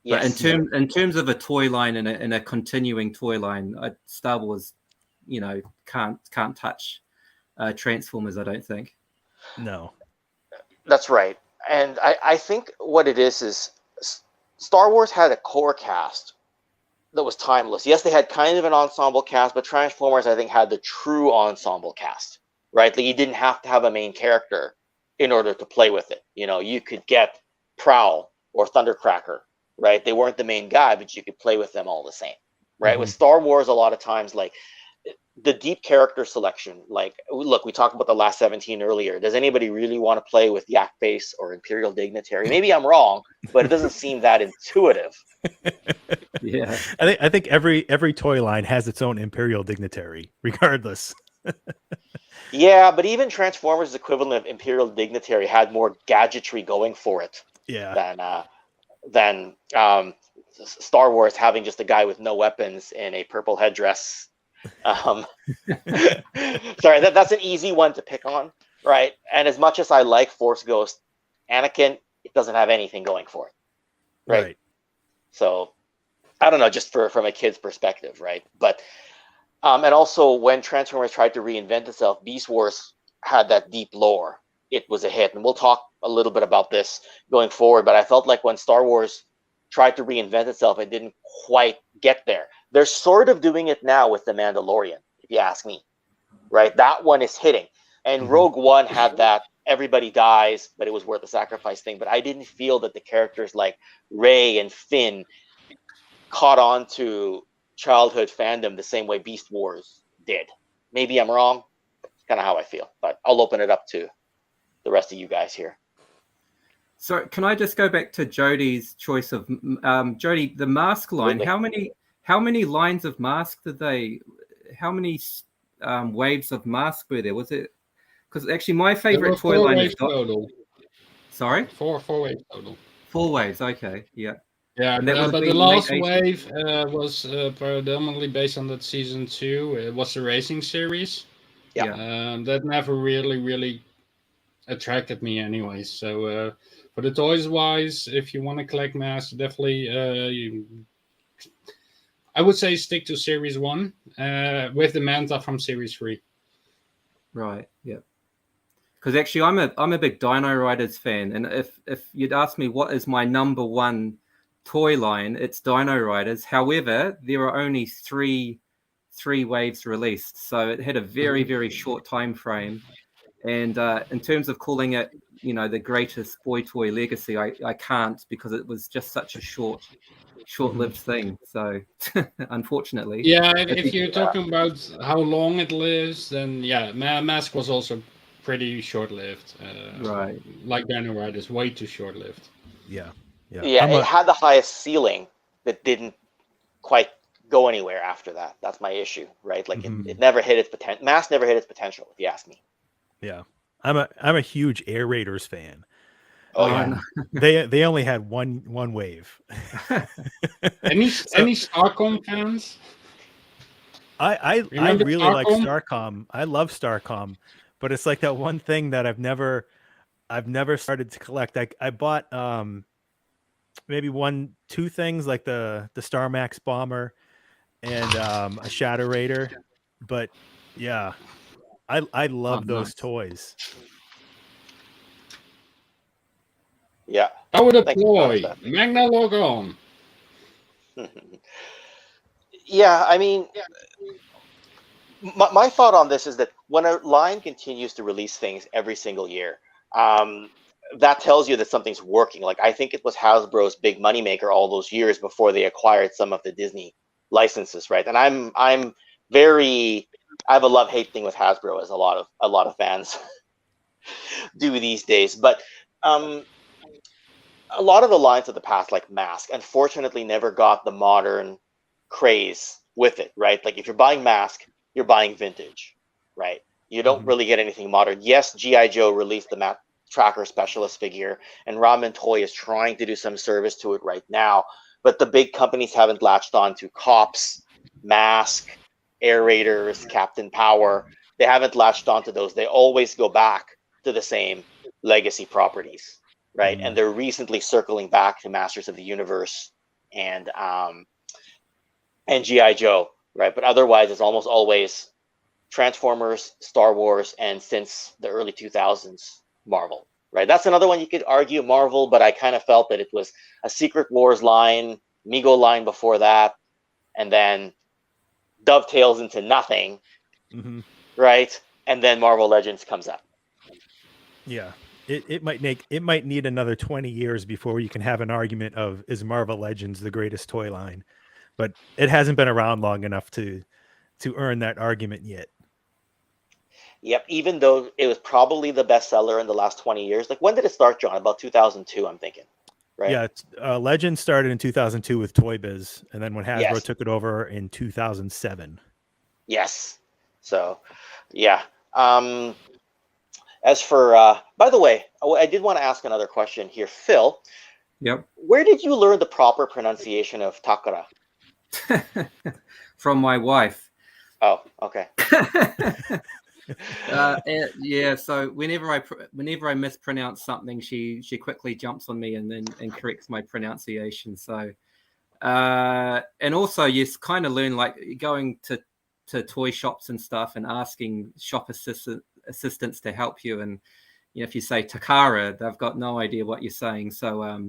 S3: Yes. But in terms of a toy line and a continuing toy line, Star Wars, can't touch Transformers. I don't think.
S2: No,
S1: that's right. And I think what it is Star Wars had a core cast that was timeless. Yes, they had kind of an ensemble cast, but Transformers, I think, had the true ensemble cast. Right, like you didn't have to have a main character in order to play with it. You could get Prowl or Thundercracker. Right, they weren't the main guy, but you could play with them all the same. Right, mm-hmm. With Star Wars, a lot of times, like the deep character selection. Like, look, we talked about the last 17 earlier. Does anybody really want to play with Yak Base or Imperial Dignitary? Maybe I'm wrong, but it doesn't seem that intuitive.
S2: Yeah, I think every toy line has its own Imperial Dignitary, regardless.
S1: Yeah, but even Transformers' equivalent of Imperial Dignitary had more gadgetry going for it.
S2: Yeah.
S1: Than Star Wars having just a guy with no weapons in a purple headdress. Sorry, that's an easy one to pick on, right? And as much as I like Force Ghost, Anakin, it doesn't have anything going for it, right? So I don't know, just from a kid's perspective, right? But and also when Transformers tried to reinvent itself, Beast Wars had that deep lore. It was a hit, and we'll talk a little bit about this going forward, but I felt like when Star Wars tried to reinvent itself, it didn't quite get there. They're sort of doing it now with The Mandalorian, if you ask me, right? That one is hitting. And Rogue One had that everybody dies, but it was worth the sacrifice thing. But I didn't feel that the characters like Rey and Finn caught on to childhood fandom the same way Beast Wars did. Maybe I'm wrong. It's kind of how I feel, but I'll open it up to the rest of you guys here.
S3: So can I just go back to Jody's choice of Jody, the mask line? Really? How many lines of mask did they? How many waves of mask were there? Was it? Because actually, my favorite toy line is
S4: total.
S3: Sorry,
S4: four waves total.
S3: 4 waves. Okay, yeah.
S4: Yeah, but the last wave was predominantly based on that season 2. It was the racing series.
S3: Yeah.
S4: That never really attracted me anyway. So for the toys wise, if you want to collect masks, definitely I would say stick to series 1 with the Manta from series 3.
S3: Right. Yeah. Because actually, I'm a big Dino Riders fan, and if you'd ask me what is my number one toy line, it's Dino Riders. However, there are only three waves released, so it had a very short time frame. And in terms of calling it the greatest boy toy legacy, I can't, because it was just such a short-lived thing. So unfortunately,
S4: yeah, if you're talking about how long it lives, then yeah, Mask was also pretty short-lived.
S3: Right.
S4: Like Dino Riders, way too short-lived.
S2: Yeah.
S1: Yeah, it had the highest ceiling that didn't quite go anywhere after that. That's my issue, right? Like it never hit its potential. Mask never hit its potential, if you ask me.
S2: Yeah. I'm a huge Air Raiders fan.
S1: Oh yeah.
S2: They only had one wave.
S4: Any Starcom fans?
S2: I
S4: Remember
S2: really like
S4: Starcom?
S2: Starcom. I love Starcom, but it's like that one thing that I've never started to collect. I bought maybe 2 things, like the Star Max bomber and a Shadow Raider, but yeah, I love those toys.
S1: Yeah.
S4: I would deploy Magna Logon.
S1: Yeah, I mean, my thought on this is that when a line continues to release things every single year, that tells you that something's working. Like, I think it was Hasbro's big moneymaker all those years before they acquired some of the Disney licenses, right? And I have a love-hate thing with Hasbro, as a lot of fans do these days. But a lot of the lines of the past, like Mask, unfortunately never got the modern craze with it, right? Like, if you're buying Mask, you're buying vintage, right? You don't really get anything modern. Yes, G.I. Joe released the Map Tracker Specialist figure, and Ramen Toy is trying to do some service to it right now, but the big companies haven't latched on to Cops, Mask, Air Raiders, Captain Power. They haven't latched on to those. They always go back to the same legacy properties, right? And they're recently circling back to Masters of the Universe and G.I. Joe, right? But otherwise, it's almost always Transformers, Star Wars, and since the early 2000s, Marvel, right? That's another one you could argue Marvel, but I kind of felt that it was a Secret Wars line, Mego line before that, and then dovetails into nothing, right? And then Marvel Legends comes up.
S2: Yeah. It might need another 20 years before you can have an argument of, is Marvel Legends the greatest toy line? But it hasn't been around long enough to earn that argument yet.
S1: Yep, even though it was probably the best seller in the last 20 years. Like, when did it start, John? About 2002, I'm thinking, right?
S2: Yeah, Legends started in 2002 with Toy Biz, and then when Hasbro took it over in 2007.
S1: Yes. So, yeah. As for, by the way, I did want to ask another question here. Phil,
S3: Yep.
S1: Where did you learn the proper pronunciation of Takara?
S3: From my wife.
S1: Oh, okay.
S3: Yeah, so whenever I mispronounce something, she quickly jumps on me and corrects my pronunciation. So and also you kind of learn, like, going to toy shops and stuff and asking shop assistants to help you, and if you say Takara, they've got no idea what you're saying. So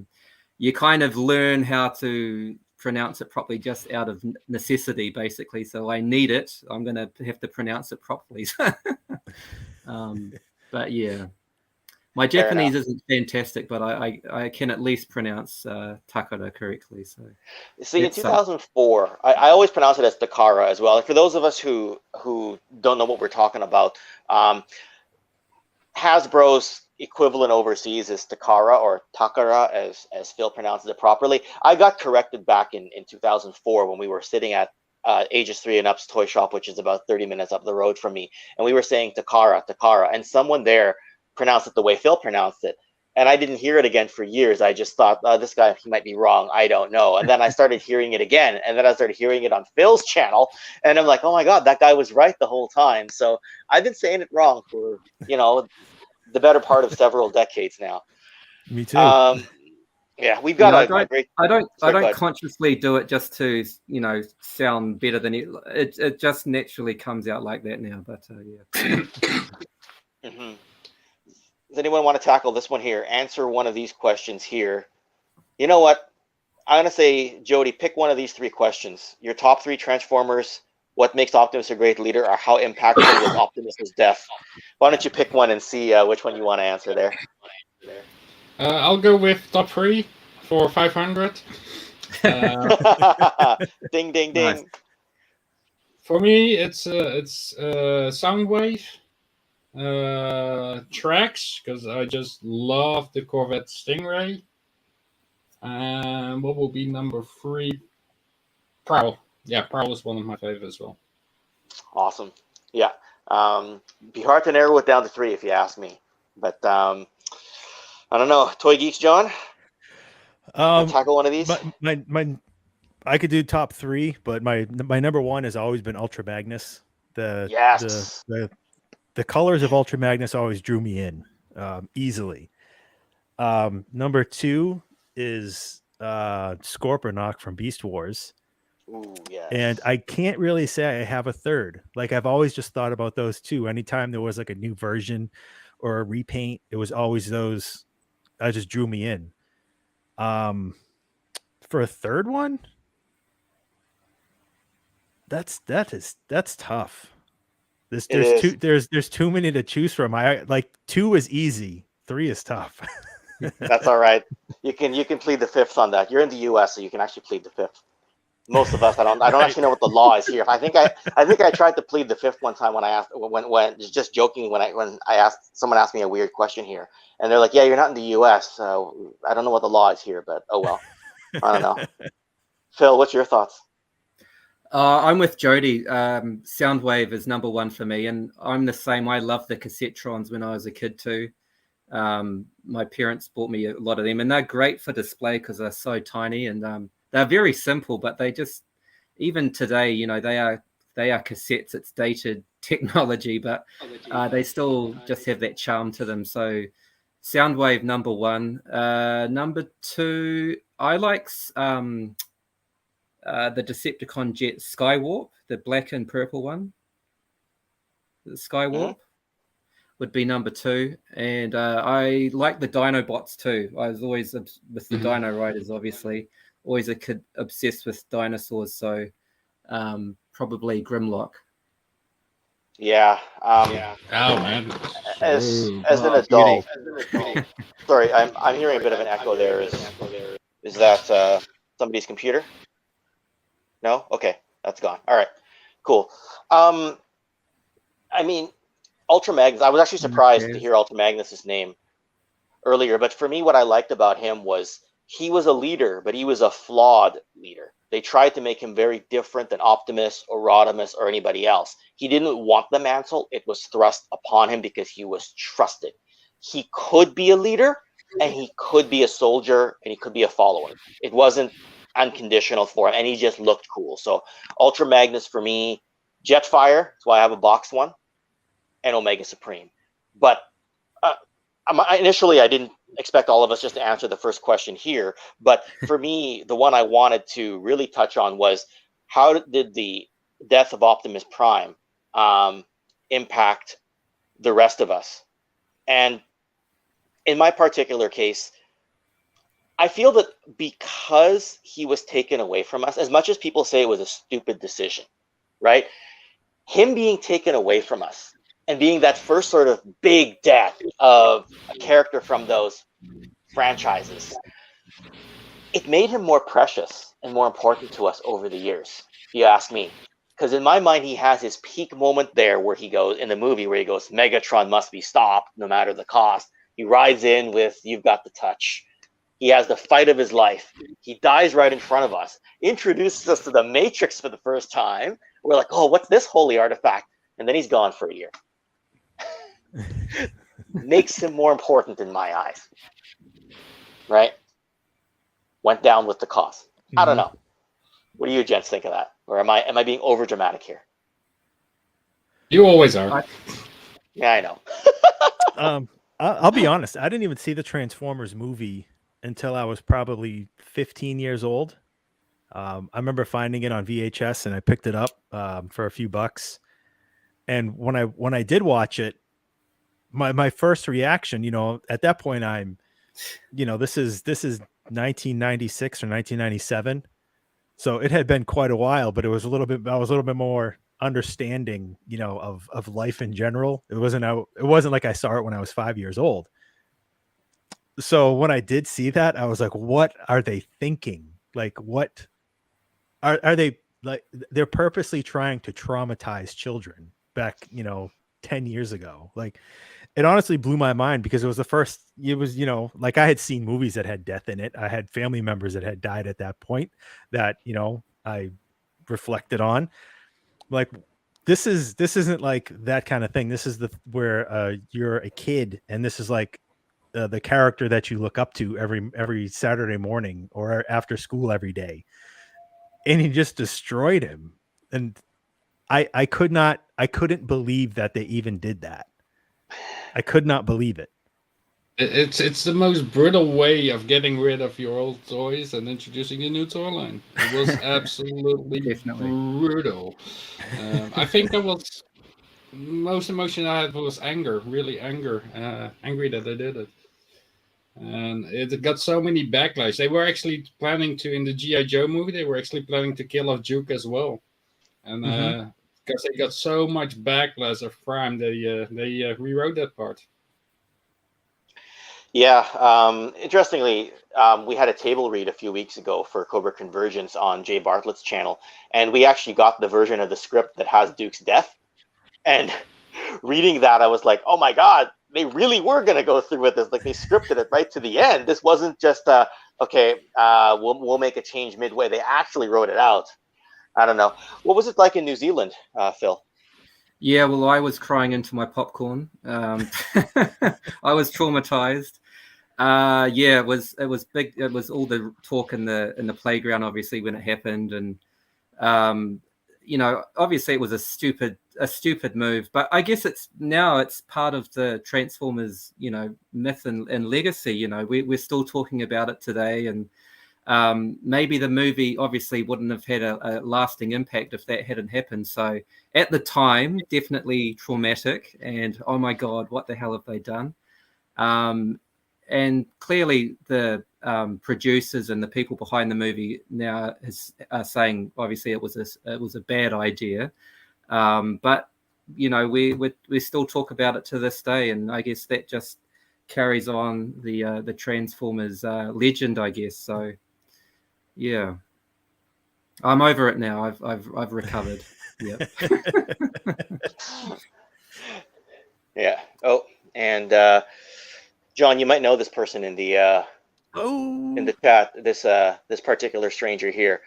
S3: you kind of learn how to pronounce it properly just out of necessity, basically. So I need it, I'm going to have to pronounce it properly. But yeah, my Japanese isn't fantastic, but I can at least pronounce Takara correctly. So
S1: see, in 2004, I always pronounce it as Takara as well. For those of us who don't know what we're talking about, Hasbro's equivalent overseas is Takara, or Takara, as Phil pronounces it properly. I got corrected back in 2004 when we were sitting at Ages 3 and Up's toy shop, which is about 30 minutes up the road from me, and we were saying Takara, and someone there pronounced it the way Phil pronounced it, and I didn't hear it again for years. I just thought, this guy, he might be wrong, I don't know. And then I started hearing it again, and then I started hearing it on Phil's channel, and I'm like, oh my god, that guy was right the whole time. So I've been saying it wrong for the better part of several decades now.
S2: Me too.
S1: Yeah, we've got
S3: a great. I don't consciously do it just to sound better than it. It just naturally comes out like that now. But yeah.
S1: Does anyone want to tackle this one here? Answer one of these questions here. You know what? I'm gonna say, Jody, pick one of these 3 questions. Your top 3 Transformers. What makes Optimus a great leader, or how impactful was Optimus's death? Why don't you pick one and see which one you want to answer there?
S4: I'll go with top 3 for 500.
S1: Ding, ding,
S3: Nice.
S1: ding.
S4: For me, it's Soundwave, Tracks, because I just love the Corvette Stingray. And what will be number 3? Prowl. Yeah, Prowl is one of my favorites as well.
S1: Awesome. Yeah. Be hard to narrow it down to 3 if you ask me. But I don't know. Toy Geeks, John? Tackle one of these?
S2: I could do top 3, but my number 1 has always been Ultra Magnus. The colors of Ultra Magnus always drew me in easily. Number 2 is Scorponok from Beast Wars.
S1: Ooh, yes.
S2: And I can't really say I have a third. Like, I've always just thought about those 2. Anytime there was like a new version or a repaint, it was always those that just drew me in. For a third one, that's tough. There's too many to choose from. I like 2 is easy, 3 is tough.
S1: That's all right. You can plead the 5th on that. You're in the US, so you can actually plead the 5th. Most of us, I don't actually know what the law is here. I think I tried to plead the 5th one time when I asked when just joking when I asked someone asked me a weird question here, and they're like, "Yeah, you're not in the U.S., so I don't know what the law is here." But oh well, I don't know. Phil, what's your thoughts?
S3: I'm with Jody. Soundwave is number 1 for me, and I'm the same. I love the Cassettrons when I was a kid too. My parents bought me a lot of them, and they're great for display because they're so tiny, and they're very simple, but they just, even today, you know, they are cassettes. It's dated technology, but they still just have that charm to them. So Soundwave, number 1. Number 2, I like the Decepticon jet Skywarp, the black and purple one. The Skywarp would be number 2. And I like the Dinobots too. I was always with the Dino Riders, obviously. Always a kid obsessed with dinosaurs, so probably Grimlock.
S1: Yeah.
S4: Oh man.
S1: As an adult, sorry, I'm hearing a bit of an echo there. Is that somebody's computer? No? Okay, that's gone. All right, cool. I mean, Ultra Magnus. I was actually surprised to hear Ultra Magnus's name earlier, but for me, what I liked about him was he was a leader, but he was a flawed leader. They tried to make him very different than Optimus or Rodimus or anybody else. He didn't want the mantle. It was thrust upon him because he was trusted. He could be a leader, and he could be a soldier, and he could be a follower. It wasn't unconditional for him, and he just looked cool. So Ultra Magnus for me, Jetfire, that's why I have a box one, and Omega Supreme. But initially, I didn't expect all of us just to answer the first question here, but for me, the one I wanted to really touch on was how did the death of Optimus Prime impact the rest of us? And in my particular case, I feel that because he was taken away from us, as much as people say it was a stupid decision, right? Him being taken away from us and being that first sort of big death of a character from those franchises, it made him more precious and more important to us over the years, if you ask me. Because in my mind, he has his peak moment there where he goes, in the movie, where he goes, Megatron must be stopped no matter the cost. He rides in with, you've got the touch. He has the fight of his life. He dies right in front of us, introduces us to the Matrix for the first time. We're like, oh, what's this holy artifact? And then he's gone for a year. Makes him more important in my eyes, right? Went down with the cost. I don't know. What do you gents think of that? Or am I being over dramatic here?
S4: You always are.
S1: Yeah, I know.
S2: I'll be honest. I didn't even see the Transformers movie until I was probably 15 years old. I remember finding it on VHS, and I picked it up for a few bucks. And when I did watch it, my first reaction, at that point, this is 1996 or 1997, so it had been quite a while. But I was a little bit more understanding, of life in general. It wasn't like I saw it when I was 5 years old. So when I did see that, I was like, what are they thinking? Like, what are they like? They're purposely trying to traumatize children back, 10 years ago. Like, it honestly blew my mind because it was the first, it was, like I had seen movies that had death in it. I had family members that had died at that point that, I reflected on. Like, this isn't like that kind of thing. This is where you're a kid and this is like the character that you look up to every Saturday morning or after school every day. And he just destroyed him. And I couldn't believe that they even did that. I could not believe it.
S4: It's the most brutal way of getting rid of your old toys and introducing a new toy line. It was absolutely brutal. I think that was most emotion I had was anger, really anger, angry that they did it. And it got so many backlash. They were actually planning to, in the G.I. Joe movie, they were actually planning to kill off Duke as well. And because they got so much backlash of crime, they rewrote that part.
S1: Yeah, interestingly, we had a table read a few weeks ago for Cobra Convergence on Jay Bartlett's channel, and we actually got the version of the script that has Duke's death. And reading that, I was like, oh my God, they really were going to go through with this. Like, they scripted it right to the end. This wasn't just, okay, we'll make a change midway. They actually wrote it out. I don't know. What was it like in New Zealand, Phil?
S3: Yeah, well, I was crying into my popcorn. I was traumatized. Yeah, it was big. It was all the talk in the playground, obviously, when it happened, and obviously it was a stupid move. But I guess it's part of the Transformers, myth and legacy. We're still talking about it today, and maybe the movie obviously wouldn't have had a lasting impact if that hadn't happened. So at the time, definitely traumatic, and oh my God, what the hell have they done? And clearly the producers and the people behind the movie now are saying obviously it was a bad idea, but we still talk about it to this day, and I guess that just carries on the Transformers legend, I guess. So yeah, I'm over it now. I've recovered. Yeah.
S1: Yeah. Oh, and John, you might know this person in the chat. This particular stranger here.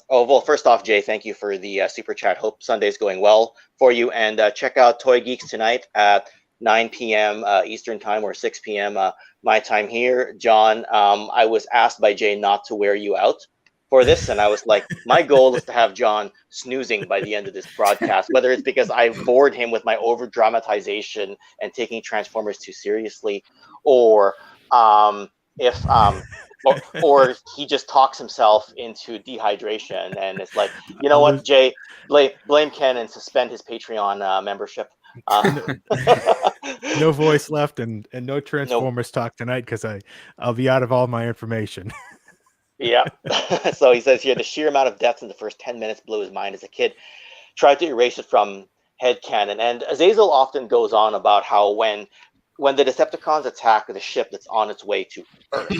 S1: Well, first off, Jay, thank you for the super chat. Hope Sunday's going well for you. And check out Toy Geeks tonight at 9 p.m. Eastern time or 6 p.m. My time here. John, I was asked by Jay not to wear you out for this, and I was like, my goal is to have John snoozing by the end of this broadcast, whether it's because I bored him with my over dramatization and taking Transformers too seriously, or or he just talks himself into dehydration, and it's like, you know what, Jay, blame Ken and suspend his Patreon membership.
S2: No voice left and no Transformers talk tonight because I'll be out of all my information.
S1: Yeah. So he says here, the sheer amount of deaths in the first 10 minutes blew his mind as a kid. Tried to erase it from headcanon. And Azazel often goes on about how when the Decepticons attack the ship that's on its way to Earth,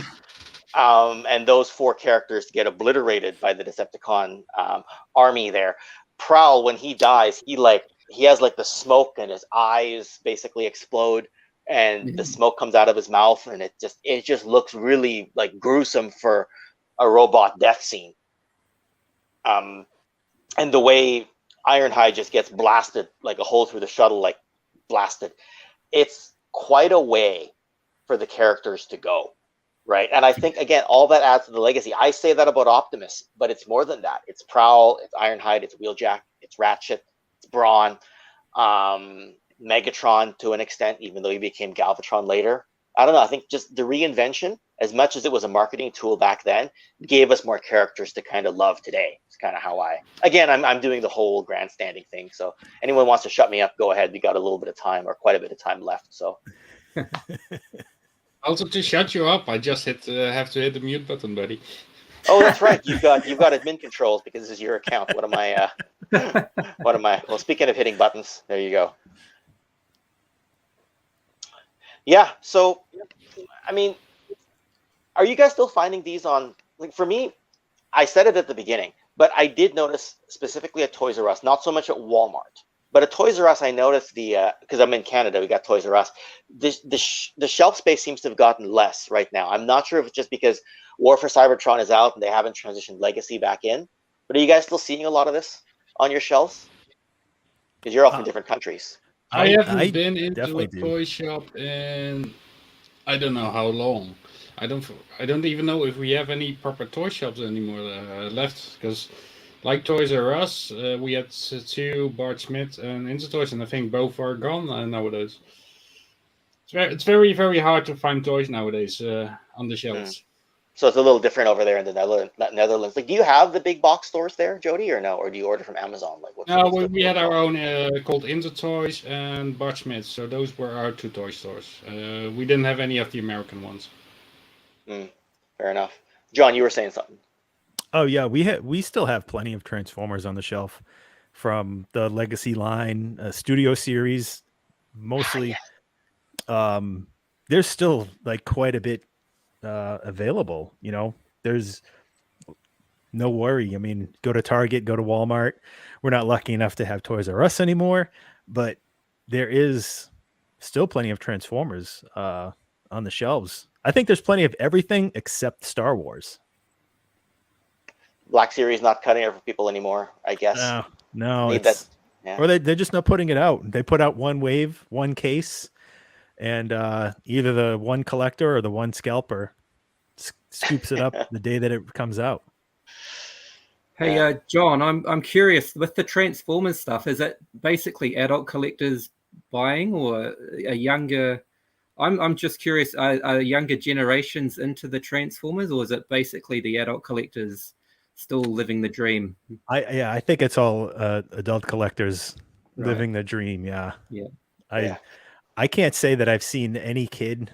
S1: and those four characters get obliterated by the Decepticon army there, Prowl, when he dies, he has like the smoke and his eyes basically explode, and the smoke comes out of his mouth, and it just looks really like gruesome for a robot death scene. And the way Ironhide just gets blasted, like a hole through the shuttle, like blasted. It's quite a way for the characters to go, right? And I think, again, all that adds to the legacy. I say that about Optimus, but it's more than that. It's Prowl, it's Ironhide, it's Wheeljack, it's Ratchet, it's Brawn, Megatron to an extent, even though he became Galvatron later. I don't know. I think just the reinvention, as much as it was a marketing tool back then, gave us more characters to kind of love today. It's kind of how I'm doing the whole grandstanding thing. So anyone wants to shut me up, go ahead. We got a little bit of time, or quite a bit of time left. So
S4: also, to shut you up, I just have to hit the mute button, buddy.
S1: Oh, that's right. You've got admin controls because this is your account. What am I? Well, speaking of hitting buttons, there you go. Yeah. So, I mean, are you guys still finding these on? Like for me, I said it at the beginning, but I did notice specifically at Toys R Us, not so much at Walmart, but at Toys R Us, I noticed because I'm in Canada, we got Toys R Us. The shelf space seems to have gotten less right now. I'm not sure if it's just because War for Cybertron is out and they haven't transitioned Legacy back in. But are you guys still seeing a lot of this on your shelves? Because you're all from different countries.
S4: I haven't been into
S2: definitely
S4: a
S2: do.
S4: toy shop in I don't know how long. I don't even know if we have any proper toy shops anymore left. Because like Toys R Us, we had two, Bart Smith and Intertoys, and I think both are gone nowadays. It's very, very hard to find toys nowadays on the shelves.
S1: So it's a little different over there in the Netherlands. Like, do you have the big box stores there, Jody, or no? Or do you order from Amazon? Like,
S4: No, we had our own called Intertoys and Bart Smith. So those were our two toy stores. We didn't have any of the American ones.
S1: Fair enough. John, you were saying something.
S2: Oh yeah, we still have plenty of Transformers on the shelf from the Legacy line, Studio Series, mostly. There's still like quite a bit available. You know, there's no worry. I mean, go to Target, go to Walmart. We're not lucky enough to have Toys R Us anymore, but there is still plenty of Transformers on the shelves. I think there's plenty of everything except Star Wars.
S1: Black Series not cutting it for people anymore, I guess.
S2: No, or they're just not putting it out. They put out one wave, one case, and either the one collector or the one scalper scoops it up the day that it comes out.
S3: Hey, John, I'm curious with the Transformers stuff. Is it basically adult collectors buying, or a younger? I'm just curious. Are younger generations into the Transformers, or is it basically the adult collectors still living the dream?
S2: I think it's all adult collectors living the dream. Yeah. I can't say that I've seen any kid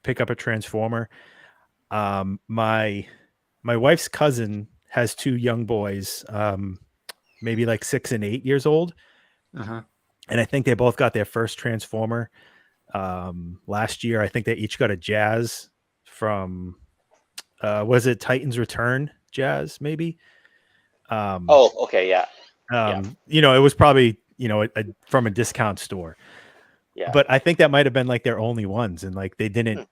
S2: pick up a Transformer. My wife's cousin has two young boys, maybe like 6 and 8 years old. And I think they both got their first Transformer last year. I think they each got a Jazz from, was it Titan's Return Jazz, maybe?
S1: Okay, yeah.
S2: You know, it was probably, you know, from a discount store.
S1: Yeah.
S2: But I think that might have been like their only ones, and like it didn't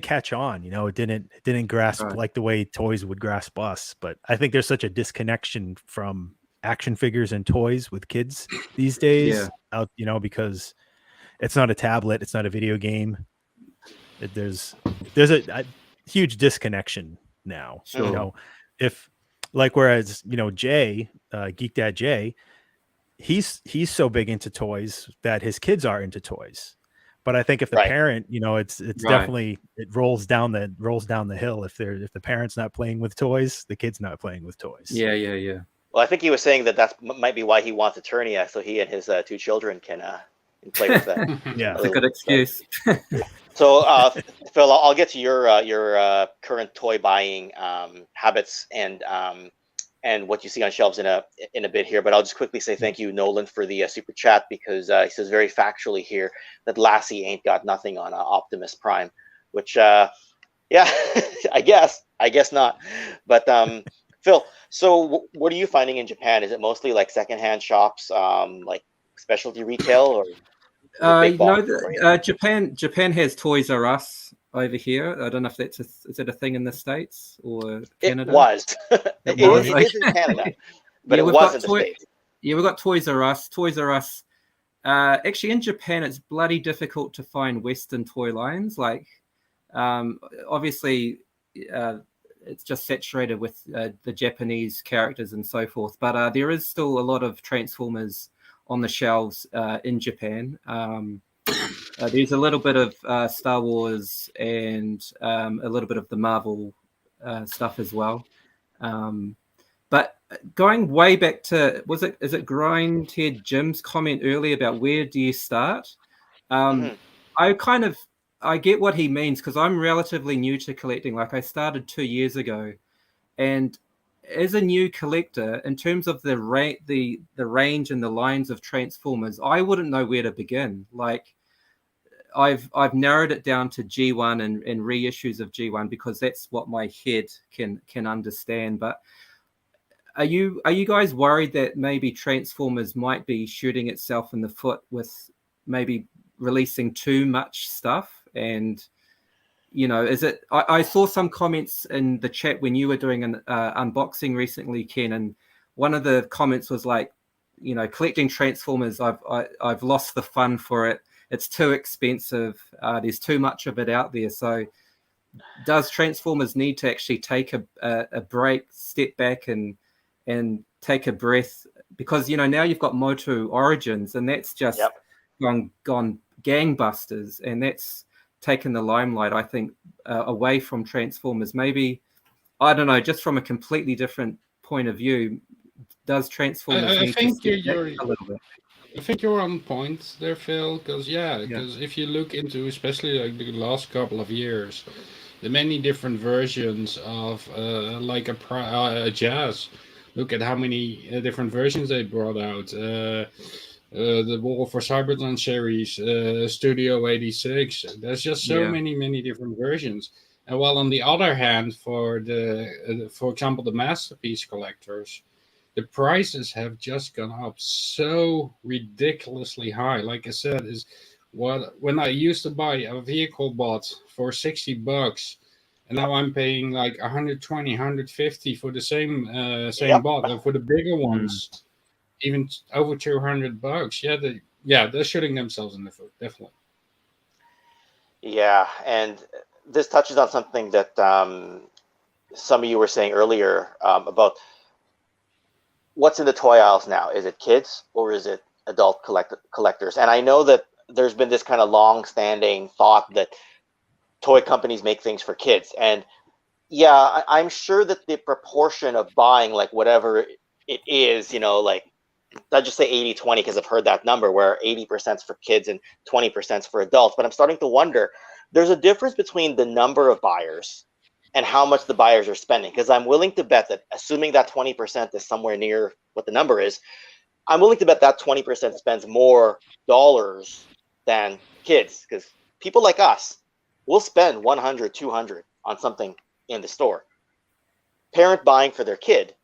S2: catch on, you know, it didn't grasp like the way toys would grasp us. But I think there's such a disconnection from action figures and toys with kids these days out, you know, because it's not a tablet, it's not a video game. There's a huge disconnection now. You know, if like, whereas, you know, Jay, Geek Dad Jay, he's so big into toys that his kids are into toys. But I think if the parent, you know, it's definitely, it rolls down the hill. If the parent's not playing with toys, the kid's not playing with toys.
S3: Yeah.
S1: Well, I think he was saying that might be why he wants Eternia, so he and his two children can play with that.
S2: Yeah,
S3: that's a good excuse.
S1: So, Phil, I'll get to your current toy buying habits and what you see on shelves in a bit here, but I'll just quickly say thank you, Nolan, for the super chat, because he says very factually here that Lassie ain't got nothing on Optimus Prime, which yeah, I guess not. But Phil, so what are you finding in Japan? Is it mostly like secondhand shops, like specialty retail, or
S3: Japan has Toys R Us over here. I don't know if is it a thing in the States or Canada?
S1: It was. It is in Canada, but it was in the States.
S3: Yeah, we've got Toys R Us. Toys R Us. Actually, in Japan, it's bloody difficult to find Western toy lines. Like, obviously, it's just saturated with the Japanese characters and so forth. But there is still a lot of Transformers on the shelves in Japan. There's a little bit of Star Wars and a little bit of the Marvel stuff as well. But going way back to, is it Grindhead Jim's comment earlier about where do you start? I get what he means, because I'm relatively new to collecting. Like, I started 2 years ago, and as a new collector, in terms of the range and the lines of Transformers, I wouldn't know where to begin. Like, I've narrowed it down to G1 and reissues of G1 because that's what my head can understand. But are you guys worried that maybe Transformers might be shooting itself in the foot with maybe releasing too much stuff? And is it? I saw some comments in the chat when you were doing an unboxing recently, Ken, and one of the comments was like, collecting Transformers, I've lost the fun for it. It's too expensive. There's too much of it out there. So, does Transformers need to actually take a break, step back, and take a breath? Because now you've got Moto Origins, and that's just gone gangbusters, and that's taken the limelight, I think, away from Transformers. Maybe, I don't know, just from a completely different point of view, does Transformers need to step back a little bit?
S4: I think you're on point there, Phil, because if you look into, especially like the last couple of years, the many different versions of like a Gazz. Look at how many different versions they brought out. The War for Cybertron series, Studio 86. There's just so many different versions. And while on the other hand, for example, the Masterpiece collectors, the prices have just gone up so ridiculously high. Like I said, when I used to buy a vehicle bot for $60, and now I'm paying like 120, 150 for the same bot, and for the bigger ones, even over $200. They're shooting themselves in the foot, definitely.
S1: Yeah, and this touches on something that some of you were saying earlier about what's in the toy aisles now. Is it kids or is it adult collectors? And I know that there's been this kind of long-standing thought that toy companies make things for kids. And yeah, I'm sure that the proportion of buying, like whatever it is, like, I'll just say 80-20 because I've heard that number where 80% is for kids and 20% is for adults. But I'm starting to wonder, there's a difference between the number of buyers and how much the buyers are spending. Because I'm willing to bet that, assuming that 20% is somewhere near what the number is, I'm willing to bet that 20% spends more dollars than kids. Because people like us will spend $100, $200 on something in the store. Parent buying for their kid,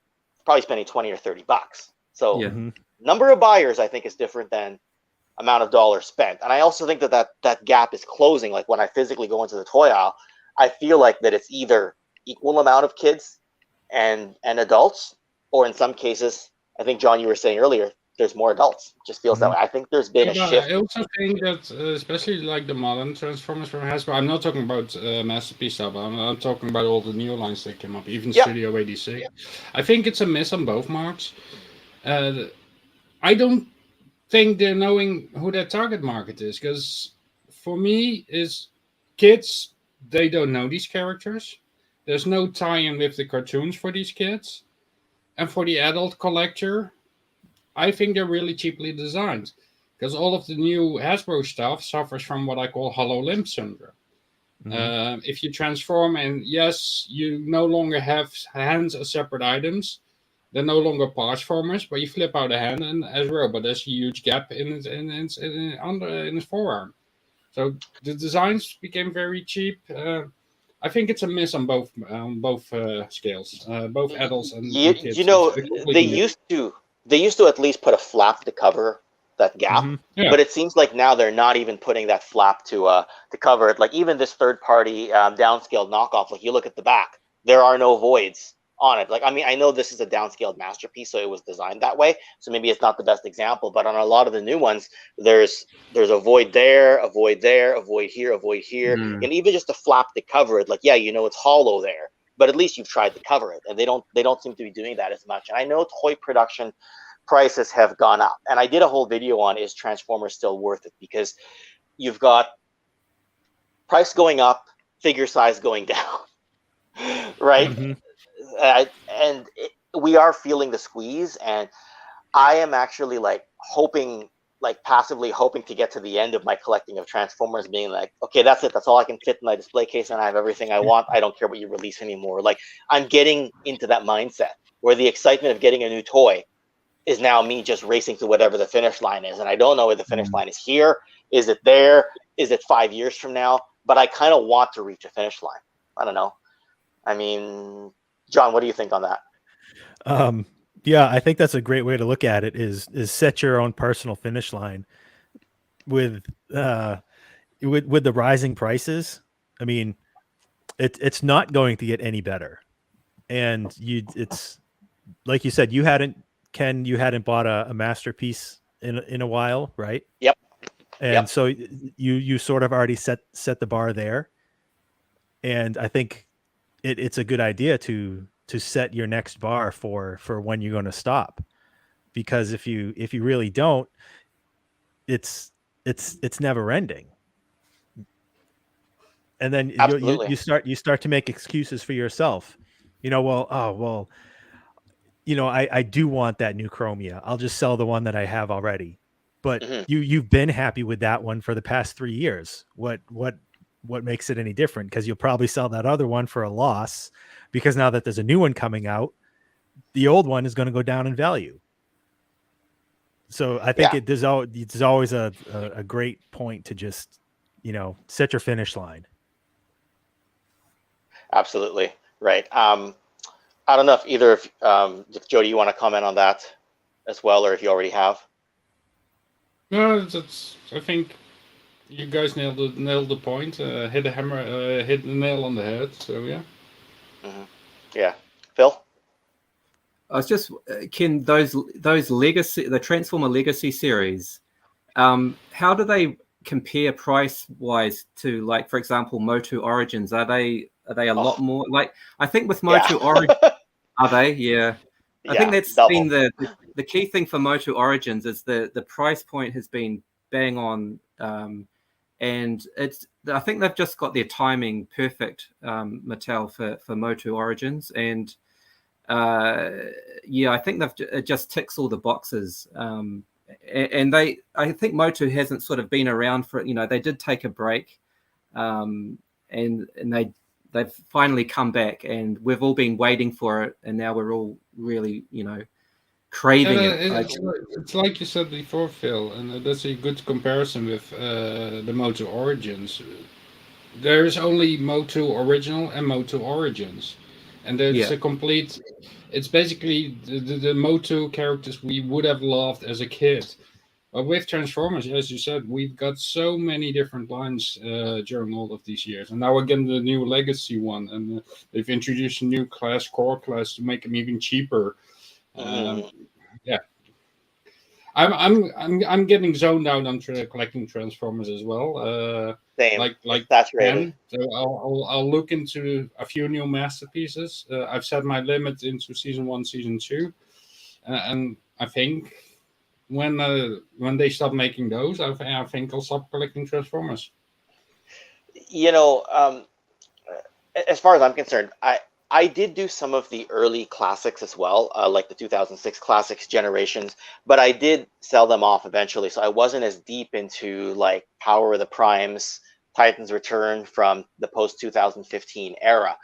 S1: probably spending $20 or $30. So number of buyers, I think, is different than amount of dollars spent. And I also think that gap is closing. Like when I physically go into the toy aisle, I feel like that it's either equal amount of kids and adults, or in some cases, I think, John, you were saying earlier, there's more adults. It just feels that way. I think there's been a shift.
S4: I also think that, especially like the modern Transformers from Hasbro, I'm not talking about Masterpiece stuff, I'm talking about all the new lines that came up, even Studio 86. I think it's a miss on both marks. I don't think they're knowing who their target market is, because for me, is kids, they don't know these characters. There's no tie-in with the cartoons for these kids. And for the adult collector, I think they're really cheaply designed, because all of the new Hasbro stuff suffers from what I call hollow limb syndrome. If you transform, and yes, you no longer have hands as separate items, they're no longer parts formers, but you flip out a hand and as well, but there's a huge gap in his forearm. So the designs became very cheap. I think it's a miss on both scales, both adults and kids.
S1: They used to at least put a flap to cover that gap, but it seems like now they're not even putting that flap to cover it. Like even this third-party downscaled knockoff, like you look at the back, there are no voids on it. Like, I mean, I know this is a downscaled masterpiece, so it was designed that way, so maybe it's not the best example, but on a lot of the new ones, there's a void there, a void there, a void here, and even just a flap to cover it, like, yeah, it's hollow there, but at least you've tried to cover it, and they don't seem to be doing that as much. And I know toy production prices have gone up, and I did a whole video on, is Transformers still worth it? Because you've got price going up, figure size going down, right? We are feeling the squeeze, and I am actually passively hoping to get to the end of my collecting of Transformers, being like, okay, that's it, that's all I can fit in my display case, and I have everything I want. I don't care what you release anymore. Like, I'm getting into that mindset, where the excitement of getting a new toy is now me just racing to whatever the finish line is. And I don't know where the finish line is here. Is it there? Is it 5 years from now? But I kind of want to reach a finish line. I don't know. I mean, John, what do you think on that?
S2: Yeah, I think that's a great way to look at it is set your own personal finish line with the rising prices. I mean, it's not going to get any better. And it's like you said, you hadn't bought a masterpiece in a while, right?
S1: Yep.
S2: And so you sort of already set the bar there. And I think it's a good idea to set your next bar for when you're going to stop, because if you really don't, it's never ending. And then you start to make excuses for yourself. I do want that new Chromia. I'll just sell the one that I have already. But you've been happy with that one for the past 3 years. What makes it any different? Because you'll probably sell that other one for a loss, because now that there's a new one coming out, the old one is going to go down in value. So I think there's always a great point to just, set your finish line.
S1: Absolutely. Right. I don't know if either of if Jody, you want to comment on that as well, or if you already have.
S4: No, I think you guys nailed the point. Hit the nail on the head. So yeah.
S1: Yeah, Phil.
S3: I was just Ken, those legacy, the Transformer Legacy series. How do they compare price wise to, like, for example, Motu Origins? Are they a lot more? Like, I think with Motu Origins, are they? Yeah. I think that's been the key thing for Motu Origins is the price point has been bang on, and I think they've just got their timing perfect, Mattel, for Motu Origins, and I think it just ticks all the boxes, and I think Motu hasn't sort of been around for, they did take a break, and they've finally come back, and we've all been waiting for it, and now we're all really, craving it.
S4: It's like you said before, Phil, and that's a good comparison with the Motu Origins. There is only Motu Original and Motu Origins, and there's a complete. It's basically the Motu characters we would have loved as a kid. But with Transformers, as you said, we've got so many different lines during all of these years. And now again, the new Legacy one. And they've introduced a new class, core class, to make them even cheaper. I'm getting zoned out on collecting Transformers as well.
S1: Same.
S4: Like
S1: that's ready.
S4: So I'll look into a few new masterpieces. I've set my limit into season 1, season 2. And I think when they stop making those, I think I'll stop collecting Transformers.
S1: As far as I'm concerned, I did do some of the early classics as well, like the 2006 classics generations, but I did sell them off eventually. So I wasn't as deep into like Power of the Primes, Titans Return from the post 2015 era.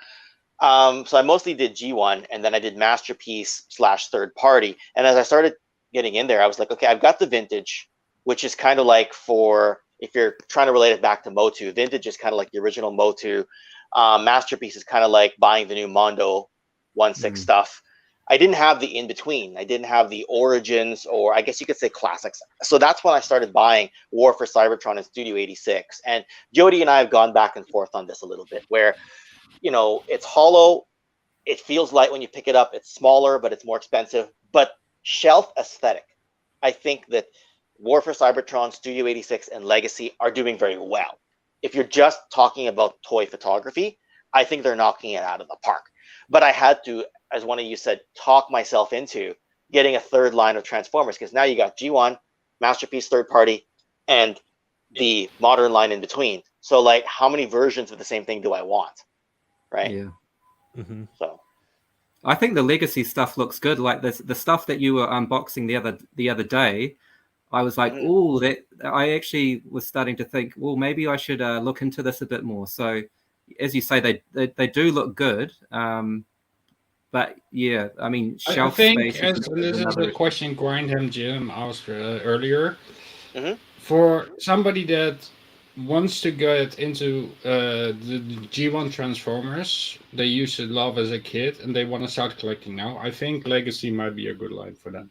S1: So I mostly did G1, and then I did Masterpiece / third party. And as I started getting in there, I was like, okay, I've got the vintage, which is kind of like, for if you're trying to relate it back to Motu, vintage is kind of like the original Motu. Masterpiece is kind of like buying the new Mondo 1/6 stuff. I didn't have the in between. I didn't have the Origins, or I guess you could say classics. So that's when I started buying War for Cybertron and Studio 86. And Jody and I have gone back and forth on this a little bit, where it's hollow. It feels light when you pick it up. It's smaller, but it's more expensive. But shelf aesthetic, I think that War for Cybertron, Studio 86, and Legacy are doing very well. If you're just talking about toy photography, I think they're knocking it out of the park. But I had to, as one of you said, talk myself into getting a third line of Transformers, because now you got G1, Masterpiece third party, and the modern line in between. So, like, how many versions of the same thing do I want? Right?
S3: Yeah.
S1: So
S3: I think the Legacy stuff looks good. Like the stuff that you were unboxing the other day, I was like, oh, that I actually was starting to think, well, maybe I should look into this a bit more. So, as you say, they do look good. But yeah, I mean,
S4: I
S3: shelf
S4: think,
S3: space
S4: as this is
S3: another
S4: the question Grindham Jim asked earlier,
S1: Mhm.
S4: for somebody that wants to get into the G1 Transformers they used to love as a kid and they want to start collecting now, I think Legacy might be a good line for them.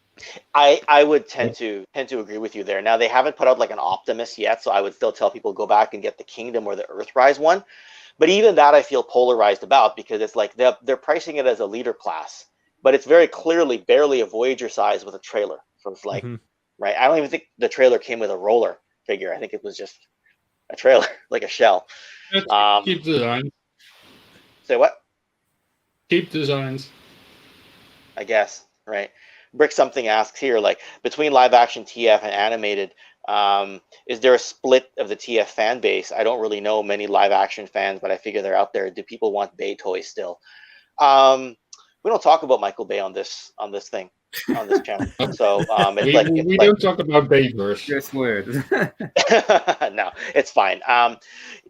S1: I would tend to agree with you there. Now they haven't put out like an Optimus yet, so I would still tell people go back and get the Kingdom or the Earthrise one. But even that I feel polarized about, because it's like they're pricing it as a leader class, but it's very clearly barely a Voyager size with a trailer. So it's like, right? I don't even think the trailer came with a roller figure. I think it was just a trailer, like a shell.
S4: Keep designs.
S1: Say what?
S4: Keep designs.
S1: I guess, right? Brick something asks here, like, between live action TF and animated, is there a split of the TF fan base? I don't really know many live action fans, but I figure they're out there. Do people want Bay toys still? We don't talk about Michael Bay on this thing, on this channel. So
S4: we don't talk about Bay verse.
S3: Just word.
S1: No, it's fine.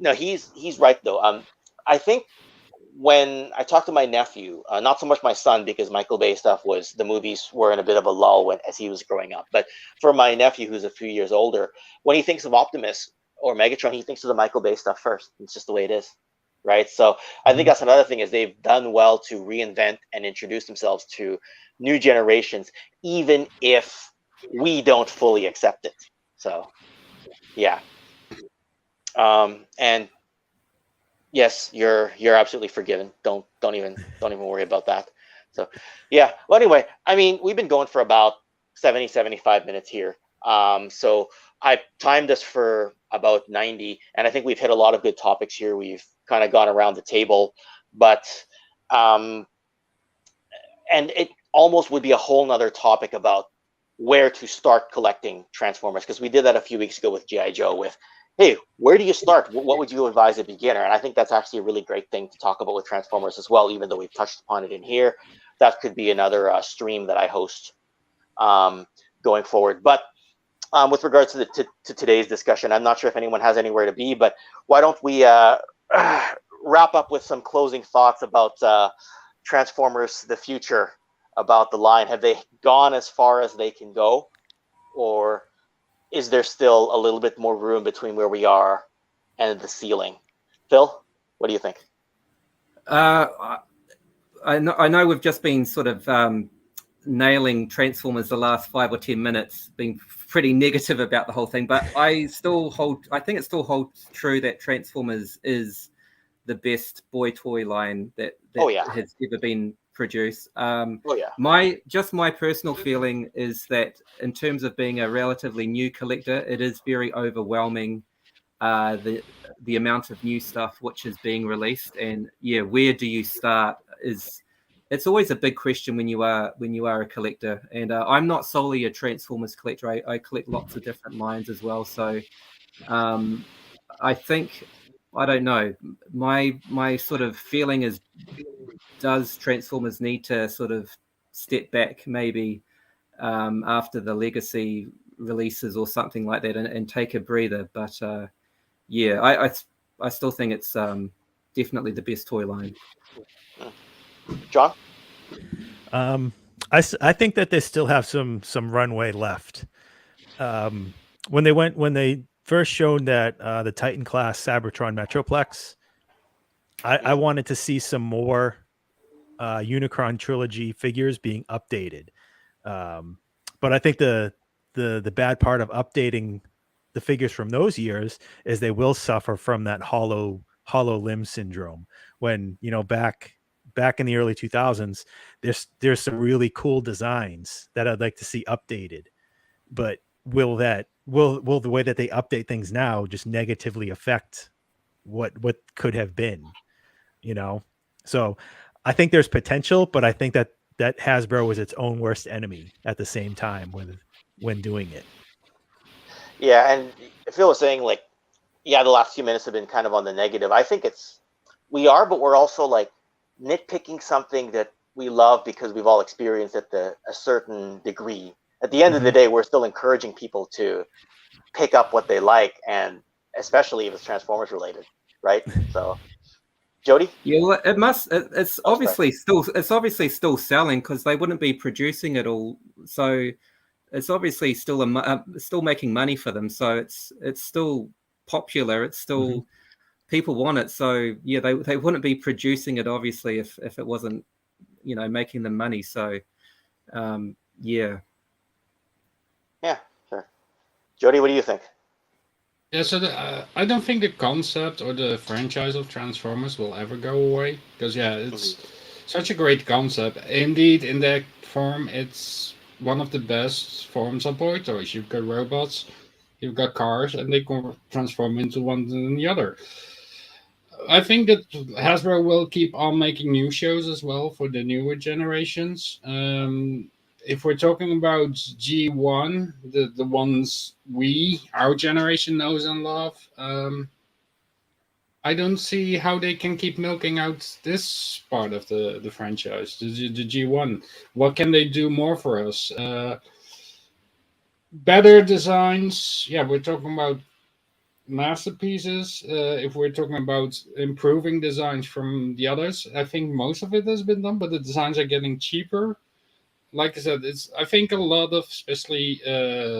S1: No, he's right though. I think when I talked to my nephew, not so much my son, because Michael Bay stuff the movies were in a bit of a lull as he was growing up. But for my nephew, who's a few years older, when he thinks of Optimus or Megatron, he thinks of the Michael Bay stuff first. It's just the way it is, right? So I think that's another thing, is they've done well to reinvent and introduce themselves to new generations, even if we don't fully accept it. So, yeah. And yes, you're absolutely forgiven. Don't even worry about that. So, yeah. Well, anyway, I mean, we've been going for about 75 minutes here. So I timed us for about 90, and I think we've hit a lot of good topics here. We've kind of gone around the table, but and it almost would be a whole nother topic about where to start collecting Transformers, because we did that a few weeks ago with G.I. Joe with, hey, where do you start? What would you advise a beginner? And I think that's actually a really great thing to talk about with Transformers as well, even though we've touched upon it in here. That could be another stream that I host going forward. But with regards to today's discussion, I'm not sure if anyone has anywhere to be, but why don't we wrap up with some closing thoughts about Transformers, the future, about the line. Have they gone as far as they can go, or is there still a little bit more room between where we are and the ceiling? Phil, what do you think?
S3: I know we've just been sort of nailing Transformers the last 5 or 10 minutes, being pretty negative about the whole thing, but I think it still holds true that Transformers is the best boy toy line that has ever been produced. My personal feeling is that in terms of being a relatively new collector, it is very overwhelming, the amount of new stuff which is being released. And yeah, where do you start it's always a big question when you are a collector. And I'm not solely a Transformers collector. I collect lots of different lines as well. So I think, I don't know, my sort of feeling is, does Transformers need to sort of step back maybe after the Legacy releases or something like that, and take a breather? But yeah, I still think it's definitely the best toy line.
S1: John?
S2: I think that they still have some runway left. When they first showed that the Titan class Cybertron Metroplex, I wanted to see some more Unicron trilogy figures being updated. But I think the bad part of updating the figures from those years is they will suffer from that hollow limb syndrome. When, back in the early 2000s, there's some really cool designs that I'd like to see updated. But will the way that they update things now just negatively affect what could have been? So I think there's potential, but I think that Hasbro was its own worst enemy at the same time when doing it.
S1: Yeah, and Phil was saying, like, yeah, the last few minutes have been kind of on the negative. I think but we're also like nitpicking something that we love because we've all experienced at a certain degree. At the end of the day, we're still encouraging people to pick up what they like, and especially if it's Transformers related, right? So, Jody?
S3: Yeah, well, it must. It's
S1: Oh,
S3: obviously still. It's obviously still selling because they wouldn't be producing it all. So it's obviously still still making money for them. So it's still popular. It's still people want it. So yeah, they wouldn't be producing it obviously if it wasn't, you know, making them money. So yeah.
S1: Yeah, sure. Jody, what do you think?
S4: Yeah, so I don't think the concept or the franchise of Transformers will ever go away because yeah, it's such a great concept. Indeed, in that form, it's one of the best forms of boy toys. You've got robots, you've got cars, and they can transform into one and the other. I think that Hasbro will keep on making new shows as well for the newer generations. If we're talking about G1, the ones our generation knows and love, I don't see how they can keep milking out this part of the franchise, the G1. What can they do more for us? Better designs. Yeah, we're talking about masterpieces. If we're talking about improving designs from the others, I think most of it has been done, but the designs are getting cheaper. Like I said, it's I think a lot of especially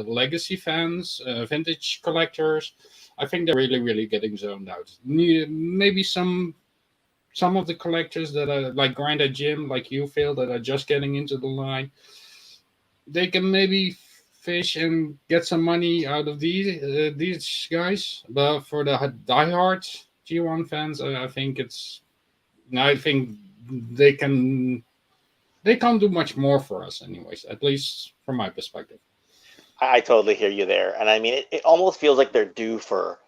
S4: legacy fans, vintage collectors, I think they're really getting zoned out. Maybe some of the collectors that are like Grandad Jim, like you feel that are just getting into the line, they can maybe fish and get some money out of these guys. But for the diehard G1 fans, I think I think they can they can't do much more for us, anyways. At least from my perspective.
S1: I totally hear you there, and I mean, it almost feels like they're due for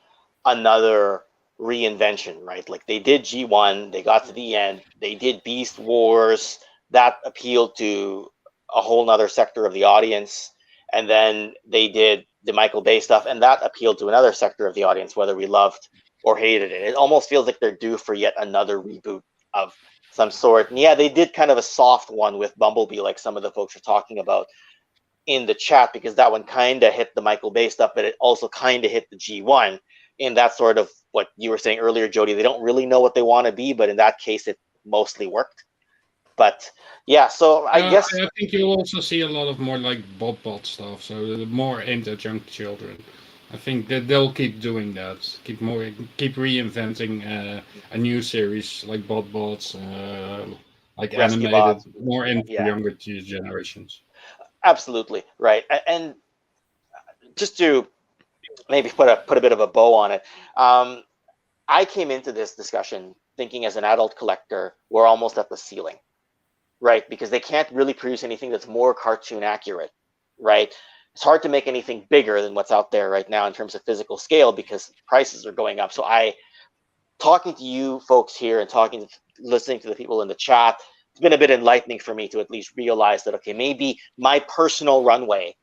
S1: another reinvention, right? Like they did G1, they got to the end, they did Beast Wars, that appealed to a whole nother sector of the audience, and then they did the Michael Bay stuff, and that appealed to another sector of the audience, whether we loved or hated it. It almost feels like they're due for yet another reboot of some sort. And yeah, they did kind of a soft one with Bumblebee, like some of the folks are talking about in the chat, because that one kind of hit the Michael Bay stuff, but it also kind of hit the G1 in that sort of what you were saying earlier, Jody. They don't really know what they want to be, but in that case, it mostly worked. But yeah, so I guess
S4: I think you'll also see a lot of more like Bot stuff, so more aimed at young children. I think that they'll keep doing that, keep reinventing a new series like Bots, like
S1: Rescue
S4: animated,
S1: Bots,
S4: more in for
S1: yeah,
S4: younger generations.
S1: absolutely right. And just to maybe put a bit of a bow on it, I came into this discussion thinking as an adult collector, we're almost at the ceiling, right? Because they can't really produce anything that's more cartoon accurate, right? It's hard to make anything bigger than what's out there right now in terms of physical scale because prices are going up. So talking to you folks here and listening to the people in the chat, it's been a bit enlightening for me to at least realize that, okay, maybe my personal runway,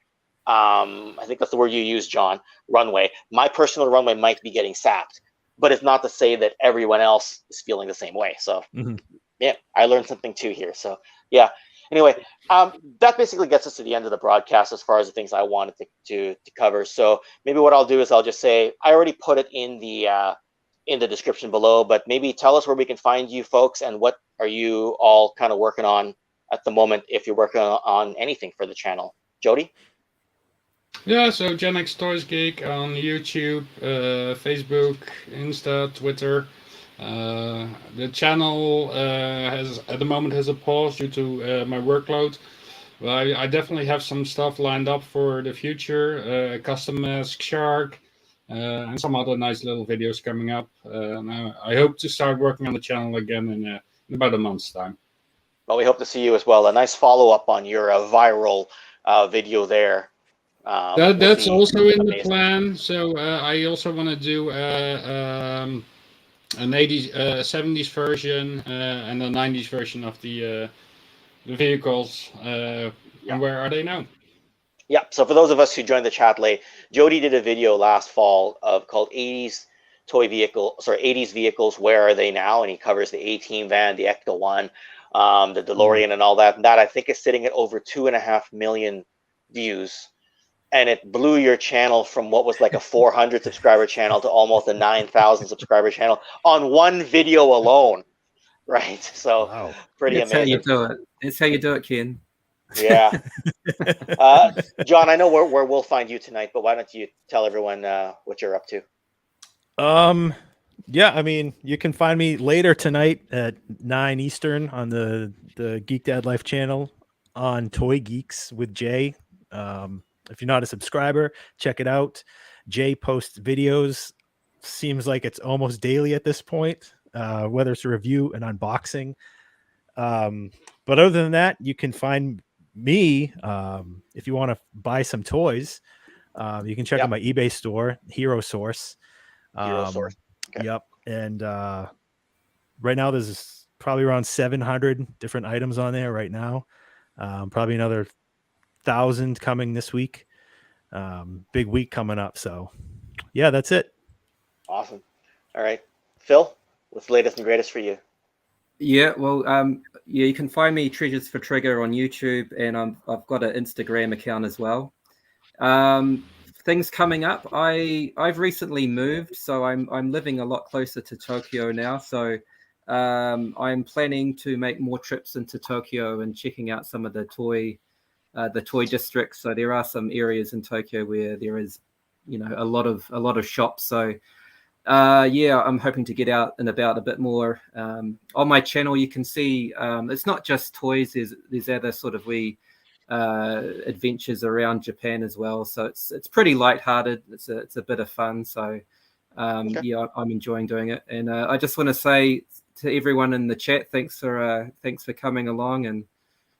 S1: I think that's the word you used, John, runway, my personal runway might be getting sapped, but it's not to say that everyone else is feeling the same way. So yeah, I learned something too here. So yeah, anyway, that basically gets us to the end of the broadcast as far as the things I wanted to cover. So maybe what I'll do is I'll just say, I already put it in the description below, but maybe tell us where we can find you folks and what are you all kind of working on at the moment, if you're working on anything for the channel. Jody?
S4: Yeah, so GenXToysGeek on YouTube, Facebook, Insta, Twitter. The channel has at the moment has a pause due to my workload. But I definitely have some stuff lined up for the future. Custom mask shark and some other nice little videos coming up. I hope to start working on the channel again in about a month's time.
S1: Well, we hope to see you as well. A nice follow-up on your viral video there.
S4: That's also in the plan. So I also want to do an 80s, 70s version and a 90s version of the vehicles. And where are they now?
S1: Yeah. So for those of us who joined the chat late, Jody did a video last fall called 80s vehicles. Where are they now? And he covers the A-Team van, the Ecto One, the DeLorean, and all that. And that I think is sitting at over 2.5 million views. and it blew your channel from what was like a 400 subscriber channel to almost a 9,000 subscriber channel on one video alone, right? So
S2: Wow.
S1: pretty
S3: That's how you
S1: amazing.
S3: do it. That's how you do it, Ken.
S1: Yeah. John, I know where we'll find you tonight, but why don't you tell everyone what you're up to?
S2: Yeah, I mean, you can find me later tonight at 9 Eastern on the Geek Dad Life channel on Toy Geeks with Jay. If you're not a subscriber, check it out. Jay posts videos. Seems like it's almost daily at this point, whether it's a review and unboxing. But other than that, you can find me if you want to buy some toys. You can check out my eBay store, Hero Source.
S1: Hero Source. Okay.
S2: Yep. And right now there's probably around 700 different items on there right now. Probably another 1,000 coming this week. Big week coming up. So yeah, that's it.
S1: Awesome. All right. Phil, what's the latest and greatest for you?
S3: Yeah, well, yeah, you can find me Treasures for Trigger on YouTube, and I've got an Instagram account as well. Things coming up. I've recently moved, so I'm living a lot closer to Tokyo now. So I'm planning to make more trips into Tokyo and checking out some of the toy districts. So there are some areas in Tokyo where there is, a lot of shops. So yeah, I'm hoping to get out and about a bit more. On my channel, you can see it's not just toys. There's other sort of adventures around Japan as well. So it's pretty lighthearted. It's a bit of fun. So
S1: Okay.
S3: yeah, I'm enjoying doing it. And I just want to say to everyone in the chat, thanks for coming along. And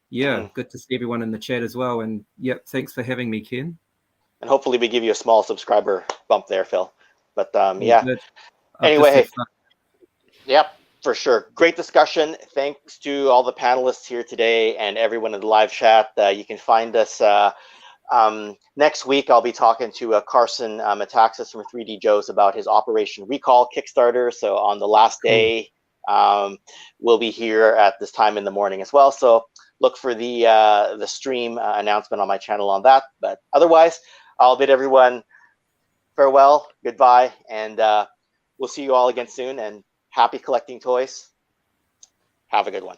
S3: yeah, good to see everyone in the chat as well. And yep, thanks for having me, Ken.
S1: And hopefully we give you a small subscriber bump there, Phil. But yeah.
S3: Good.
S1: Anyway, hey, yep, for sure. Great discussion. Thanks to all the panelists here today and everyone in the live chat. You can find us next week. I'll be talking to Carson Metaxas from 3D Joe's about his Operation Recall Kickstarter. So on the last day, we'll be here at this time in the morning as well. So look for the stream announcement on my channel on that. But otherwise, I'll bid everyone farewell, goodbye, and we'll see you all again soon. And happy collecting toys. Have a good one.